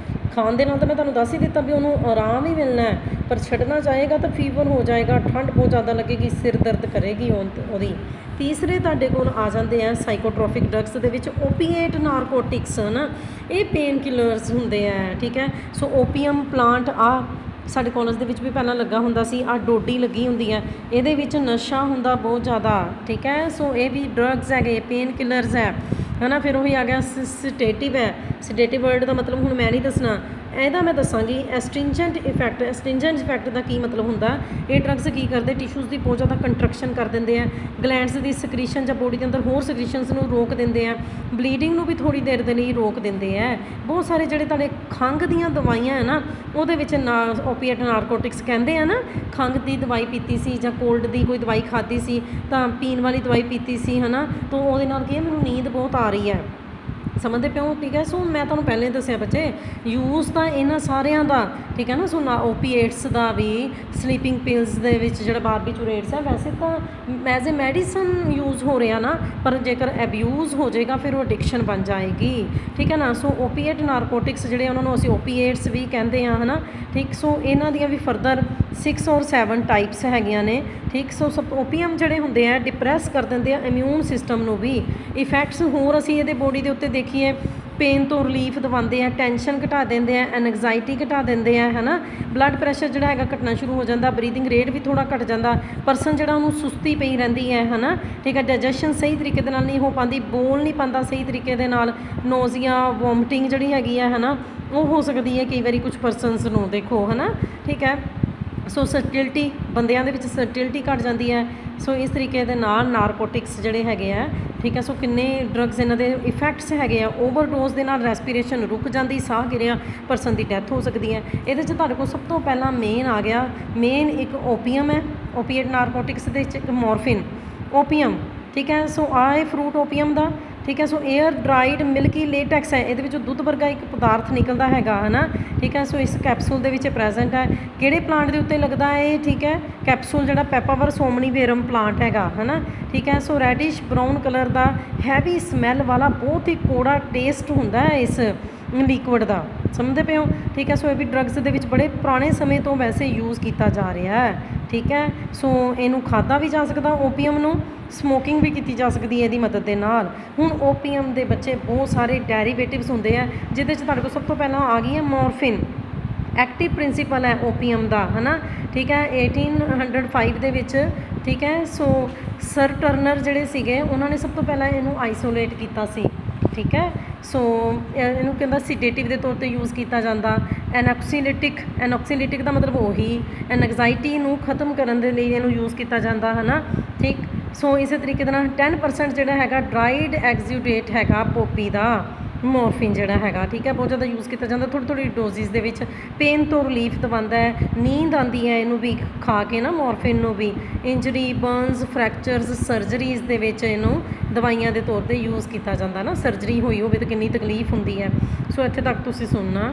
ਖਾਣ ਦੇ ਨਾਲ ਤਾਂ ਮੈਂ ਤੁਹਾਨੂੰ ਦੱਸ ਹੀ ਦਿੱਤਾ ਵੀ ਉਹਨੂੰ ਆਰਾਮ ਹੀ ਮਿਲਣਾ ਹੈ, ਪਰ ਛੱਡਣਾ ਚਾਹੇਗਾ ਤਾਂ ਫੀਵਰ ਹੋ ਜਾਏਗਾ, ਠੰਡ ਬਹੁਤ ਜ਼ਿਆਦਾ ਲੱਗੇਗੀ, ਸਿਰ ਦਰਦ ਕਰੇਗੀ ਉਹਦੀ। ਤੀਸਰੇ ਤੁਹਾਡੇ ਕੋਲ ਆ ਜਾਂਦੇ ਆ ਸਾਈਕੋਟ੍ਰੋਫਿਕ ਡਰੱਗਸ ਦੇ ਵਿੱਚ ਓਪੀਏਟ ਨਾਰਕੋਟਿਕਸ, ਹੈ ਨਾ, ਇਹ ਪੇਨ ਕਿਲਰਸ ਹੁੰਦੇ ਆ, ਠੀਕ ਹੈ। ਸੋ ਓਪੀਅਮ ਪਲਾਂਟ ਆ ਸਾਡੇ ਕਾਲਜ ਦੇ ਵਿੱਚ ਵੀ ਪਹਿਲਾਂ ਲੱਗਾ ਹੁੰਦਾ ਸੀ, ਆਹ ਡੋਡੀ ਲੱਗੀ ਹੁੰਦੀ ਹੈ, ਇਹਦੇ ਵਿੱਚ ਨਸ਼ਾ ਹੁੰਦਾ ਬਹੁਤ ਜ਼ਿਆਦਾ, ਠੀਕ ਹੈ। ਸੋ ਇਹ ਵੀ ਡਰੱਗਸ ਹੈਗੇ, ਪੇਨ ਕਿਲਰਸ ਹੈ ਨਾ। ਫਿਰ ਉਹੀ ਆ ਗਿਆ ਸਿਡੇਟਿਵ ਹੈ। ਸਿਡੇਟਿਵ ਵਰਡ ਦਾ ਮਤਲਬ ਹੁਣ ਮੈਂ ਨਹੀਂ ਦੱਸਣਾ, ਇਹਦਾ ਮੈਂ ਦੱਸਾਂਗੀ ਐਸਟ੍ਰਿੰਜੈਂਟ ਇਫੈਕਟ। ਐਸਟ੍ਰਿੰਜੈਂਟ ਇਫੈਕਟ ਦਾ ਕੀ ਮਤਲਬ ਹੁੰਦਾ, ਇਹ ਡਰੱਗਸ ਕੀ ਕਰਦੇ, ਟਿਸ਼ੂਜ਼ ਦੀ ਬਹੁਤ ਜ਼ਿਆਦਾ ਕੰਟਰੈਕਸ਼ਨ ਕਰ ਦਿੰਦੇ ਆ, ਗਲੈਂਡਸ ਦੀ ਸਕ੍ਰੀਸ਼ਨ ਜਾਂ ਬੋਡੀ ਦੇ ਅੰਦਰ ਹੋਰ ਸਕ੍ਰੀਸ਼ਨਸ ਨੂੰ ਰੋਕ ਦਿੰਦੇ ਆ, ਬਲੀਡਿੰਗ ਨੂੰ ਵੀ ਥੋੜ੍ਹੀ ਦੇਰ ਦੇ ਲਈ ਰੋਕ ਦਿੰਦੇ ਆ। ਬਹੁਤ ਸਾਰੇ ਜਿਹੜੇ ਤੁਹਾਡੇ ਖੰਘ ਦੀਆਂ ਦਵਾਈਆਂ ਹੈ ਨਾ, ਉਹਦੇ ਵਿੱਚ ਓਪੀਏਟ ਨਾਰਕੋਟਿਕਸ ਕਹਿੰਦੇ ਆ ਨਾ, ਖੰਘ ਦੀ ਦਵਾਈ ਪੀਤੀ ਸੀ ਜਾਂ ਕੋਲਡ ਦੀ ਕੋਈ ਦਵਾਈ ਖਾਧੀ ਸੀ ਤਾਂ ਪੀਣ ਵਾਲੀ ਦਵਾਈ ਪੀਤੀ ਸੀ ਹੈ ਨਾ, ਤਾਂ ਉਹਦੇ ਨਾਲ ਕੀ ਹੈ, ਮੈਨੂੰ ਨੀਂਦ ਬਹੁਤ ਆ ਰਹੀ ਹੈ, ਸਮਝਦੇ ਪਿਓ, ਠੀਕ ਹੈ। ਸੋ ਮੈਂ ਤੁਹਾਨੂੰ ਪਹਿਲਾਂ ਹੀ ਦੱਸਿਆ ਬੱਚੇ, ਯੂਜ਼ ਤਾਂ ਇਹਨਾਂ ਸਾਰਿਆਂ ਦਾ, ਠੀਕ ਹੈ ਨਾ। ਸੋ ਨਾ ਓਪੀਏਟਸ ਦਾ ਵੀ, ਸਲੀਪਿੰਗ ਪਿਲਸ ਦੇ ਵਿੱਚ ਜਿਹੜਾ ਬਾਰਬੀਚੂਰੇਟਸ ਹੈ, ਵੈਸੇ ਤਾਂ ਐਜ਼ ਏ ਮੈਡੀਸਨ ਯੂਜ਼ ਹੋ ਰਿਹਾ ਨਾ, ਪਰ ਜੇਕਰ ਐਬਿਊਜ਼ ਹੋ ਜਾਏਗਾ ਫਿਰ ਉਹ ਐਡਿਕਸ਼ਨ ਬਣ ਜਾਏਗੀ, ਠੀਕ ਹੈ ਨਾ। ਸੋ ਓਪੀਏਟ ਨਾਰਕੋਟਿਕਸ ਜਿਹੜੇ ਉਹਨਾਂ ਨੂੰ ਅਸੀਂ ਓਪੀਏਟਸ ਵੀ ਕਹਿੰਦੇ ਹਾਂ, ਹੈ ਨਾ, ਠੀਕ। ਸੋ ਇਹਨਾਂ ਦੀਆਂ ਵੀ ਫਰਦਰ 6 ਔਰ 7 ਟਾਈਪਸ ਹੈਗੀਆਂ ਨੇ, ਠੀਕ। ਸੋ ਓਪੀਅਮ ਜਿਹੜੇ ਹੁੰਦੇ ਆ ਡਿਪਰੈਸ ਕਰ ਦਿੰਦੇ ਆ ਇਮਿਊਨ ਸਿਸਟਮ ਨੂੰ ਵੀ। ਇਫੈਕਟਸ ਹੋਰ ਅਸੀਂ ਇਹਦੇ ਬੋਡੀ ਦੇ ਉੱਤੇ ਦੇਖੀਏ, ਪੇਨ ਤੋਂ ਰਿਲੀਫ ਦਿਵਾਉਂਦੇ ਆ, ਟੈਨਸ਼ਨ ਘਟਾ ਦਿੰਦੇ ਆ, ਐਨਗਜ਼ਾਇਟੀ ਘਟਾ ਦਿੰਦੇ ਆ, ਹੈ ਨਾ। ਬਲੱਡ ਪ੍ਰੈਸ਼ਰ ਜਿਹੜਾ ਹੈਗਾ ਘਟਣਾ ਸ਼ੁਰੂ ਹੋ ਜਾਂਦਾ, ਬਰੀਥਿੰਗ ਰੇਟ ਵੀ ਥੋੜ੍ਹਾ ਘਟ ਜਾਂਦਾ, ਪਰਸਨ ਜਿਹੜਾ ਉਹਨੂੰ ਸੁਸਤੀ ਪਈ ਰਹਿੰਦੀ ਹੈ ਨਾ, ਠੀਕ ਹੈ। ਡਾਈਜੈਸ਼ਨ ਸਹੀ ਤਰੀਕੇ ਦੇ ਨਾਲ ਨਹੀਂ ਹੋ ਪਾਉਂਦੀ, ਬੋਲ ਨਹੀਂ ਪਾਉਂਦਾ ਸਹੀ ਤਰੀਕੇ ਦੇ ਨਾਲ, ਨੋਜ਼ੀਆ ਵੋਮਟਿੰਗ ਜਿਹੜੀ ਹੈਗੀ ਹੈ ਨਾ, ਉਹ ਹੋ ਸਕਦੀ ਹੈ ਕਈ ਵਾਰੀ ਕੁਝ ਪਰਸਨਸ ਨੂੰ, ਦੇਖੋ ਹੈ ਨਾ, ਠੀਕ ਹੈ। ਸੋ ਸਰਟਿਲਿਟੀ, ਬੰਦਿਆਂ ਦੇ ਵਿੱਚ ਸਰਟਿਲਿਟੀ ਘੱਟ ਜਾਂਦੀ ਹੈ। ਸੋ ਇਸ ਤਰੀਕੇ ਦੇ ਨਾਲ ਨਾਰਕੋਟਿਕਸ ਜਿਹੜੇ ਹੈਗੇ ਆ, ਠੀਕ ਹੈ। ਸੋ ਕਿੰਨੇ ਡਰੱਗਸ ਇਹਨਾਂ ਦੇ ਇਫੈਕਟਸ ਹੈਗੇ ਆ, ਓਵਰਡੋਜ਼ ਦੇ ਨਾਲ ਰੈਸਪੀਰੇਸ਼ਨ ਰੁਕ ਜਾਂਦੀ, ਸਾਹ ਗਿਰਿਆ, ਪਰਸਨ ਦੀ ਡੈਥ ਹੋ ਸਕਦੀ ਹੈ। ਇਹਦੇ 'ਚ ਤੁਹਾਡੇ ਕੋਲ ਸਭ ਤੋਂ ਪਹਿਲਾਂ ਮੇਨ ਆ ਗਿਆ, ਮੇਨ ਇੱਕ ਓਪੀਅਮ ਹੈ, ਓਪੀਏਟ ਨਾਰਕੋਟਿਕਸ ਦੇ ਵਿੱਚ ਇੱਕ ਮੋਰਫਿਨ, ਓਪੀਅਮ, ਠੀਕ ਹੈ। ਸੋ ਆਹ ਇਹ ਫਰੂਟ ਓਪੀਅਮ ਦਾ, ਠੀਕ ਹੈ। ਸੋ ਏਅਰ ਡਰਾਈਡ ਮਿਲਕੀ ਲੇਟੈਕਸ ਹੈ, ਇਹਦੇ ਵਿੱਚੋਂ ਦੁੱਧ ਵਰਗਾ ਇੱਕ ਪਦਾਰਥ ਨਿਕਲਦਾ ਹੈਗਾ, ਹੈ ਨਾ, ਠੀਕ ਹੈ। ਸੋ ਇਸ ਕੈਪਸੂਲ ਦੇ ਵਿੱਚ ਪ੍ਰੈਜ਼ੈਂਟ ਹੈ। ਕਿਹੜੇ ਪਲਾਂਟ ਦੇ ਉੱਤੇ ਲੱਗਦਾ ਹੈ, ਠੀਕ ਹੈ, ਕੈਪਸੂਲ ਜਿਹੜਾ ਪੈਪਾਵਰ ਸੋਮਨੀਵੇਰਮ ਪਲਾਂਟ ਹੈਗਾ, ਹੈ ਨਾ, ਠੀਕ ਹੈ। ਸੋ ਰੈਡਿਸ਼ ਬਰਾਊਨ ਕਲਰ ਦਾ, ਹੈਵੀ ਸਮੈਲ ਵਾਲਾ, ਬਹੁਤ ਹੀ ਕੌੜਾ ਟੇਸਟ ਹੁੰਦਾ ਹੈ ਇਸ ਲਿਕੁਇਡ ਦਾ, ਸਮਝਦੇ ਪਏ ਹੋ, ਠੀਕ ਹੈ। ਸੋ ਇਹ ਵੀ ਡਰੱਗਸ ਦੇ ਵਿੱਚ ਬੜੇ ਪੁਰਾਣੇ ਸਮੇਂ ਤੋਂ ਵੈਸੇ ਯੂਜ਼ ਕੀਤਾ ਜਾ ਰਿਹਾ ਹੈ, ਠੀਕ ਹੈ। ਸੋ ਇਹਨੂੰ ਖਾਧਾ ਵੀ ਜਾ ਸਕਦਾ, ਓਪੀਅਮ ਨੂੰ ਸਮੋਕਿੰਗ ਵੀ ਕੀਤੀ ਜਾ ਸਕਦੀ ਹੈ ਇਹਦੀ ਮਦਦ ਦੇ ਨਾਲ। ਹੁਣ ਓਪੀਅਮ ਦੇ ਬੱਚੇ ਬਹੁਤ ਸਾਰੇ ਡੈਰੀਵੇਟਿਵਸ ਹੁੰਦੇ ਆ, ਜਿਹਦੇ 'ਚ ਤੁਹਾਡੇ ਕੋਲ ਸਭ ਤੋਂ ਪਹਿਲਾਂ ਆ ਗਈ ਹੈ ਮੋਰਫਿਨ, ਐਕਟਿਵ ਪ੍ਰਿੰਸੀਪਲ ਹੈ ਓਪੀਅਮ ਦਾ, ਹੈ ਨਾ, ਠੀਕ ਹੈ। 1805 ਦੇ ਵਿੱਚ, ਠੀਕ ਹੈ। ਸੋ ਸਰ ਟਰਨਰ ਜਿਹੜੇ ਸੀਗੇ, ਉਹਨਾਂ ਨੇ ਸਭ ਤੋਂ ਪਹਿਲਾਂ ਇਹਨੂੰ ਆਈਸੋਲੇਟ ਕੀਤਾ ਸੀ, ਠੀਕ ਹੈ। ਸੋ ਇਹਨੂੰ ਕਹਿੰਦਾ ਸੀਡੇਟਿਵ ਦੇ ਤੌਰ 'ਤੇ ਯੂਜ਼ ਕੀਤਾ ਜਾਂਦਾ। ਐਨੋਕਸੀਲਿਟਿਕ, ਐਨੋਕਸੀਲਿਟਿਕ ਦਾ ਮਤਲਬ ਉਹੀ, ਐਨਗਜ਼ਾਇਟੀ ਨੂੰ ਖ਼ਤਮ ਕਰਨ ਦੇ ਲਈ ਇਹਨੂੰ ਯੂਜ਼ ਕੀਤਾ ਜਾਂਦਾ, ਹੈ ਨਾ, ਠੀਕ। ਸੋ ਇਸੇ ਤਰੀਕੇ ਦੇ ਨਾਲ 10% ਜਿਹੜਾ ਹੈਗਾ ਡਰਾਈਡ ਐਗਜ਼ੂਡੇਟ ਹੈਗਾ ਪੋਪੀ ਦਾ, ਮੋਰਫਿਨ ਜਿਹੜਾ ਹੈਗਾ, ਠੀਕ ਹੈ, ਬਹੁਤ ਜ਼ਿਆਦਾ ਯੂਜ਼ ਕੀਤਾ ਜਾਂਦਾ ਥੋੜ੍ਹੀ ਥੋੜ੍ਹੀ ਡੋਜ਼ਿਸ ਦੇ ਵਿੱਚ। ਪੇਨ ਤੋਂ ਰਿਲੀਫ ਦਿਵਾਉਂਦਾ ਹੈ, ਨੀਂਦ ਆਉਂਦੀ ਹੈ ਇਹਨੂੰ ਵੀ ਖਾ ਕੇ ਨਾ, ਮੋਰਫਿਨ ਨੂੰ ਵੀ। ਇੰਜਰੀ, ਬਰਨਸ, ਫ੍ਰੈਕਚਰਸ, ਸਰਜਰੀਜ਼ ਦੇ ਵਿੱਚ ਇਹਨੂੰ ਦਵਾਈਆਂ ਦੇ ਤੌਰ 'ਤੇ ਯੂਜ਼ ਕੀਤਾ ਜਾਂਦਾ ਨਾ, ਸਰਜਰੀ ਹੋਈ ਹੋਵੇ ਤਾਂ ਕਿੰਨੀ ਤਕਲੀਫ ਹੁੰਦੀ ਹੈ। ਸੋ ਇੱਥੇ ਤੱਕ ਤੁਸੀਂ ਸੁਣਨਾ।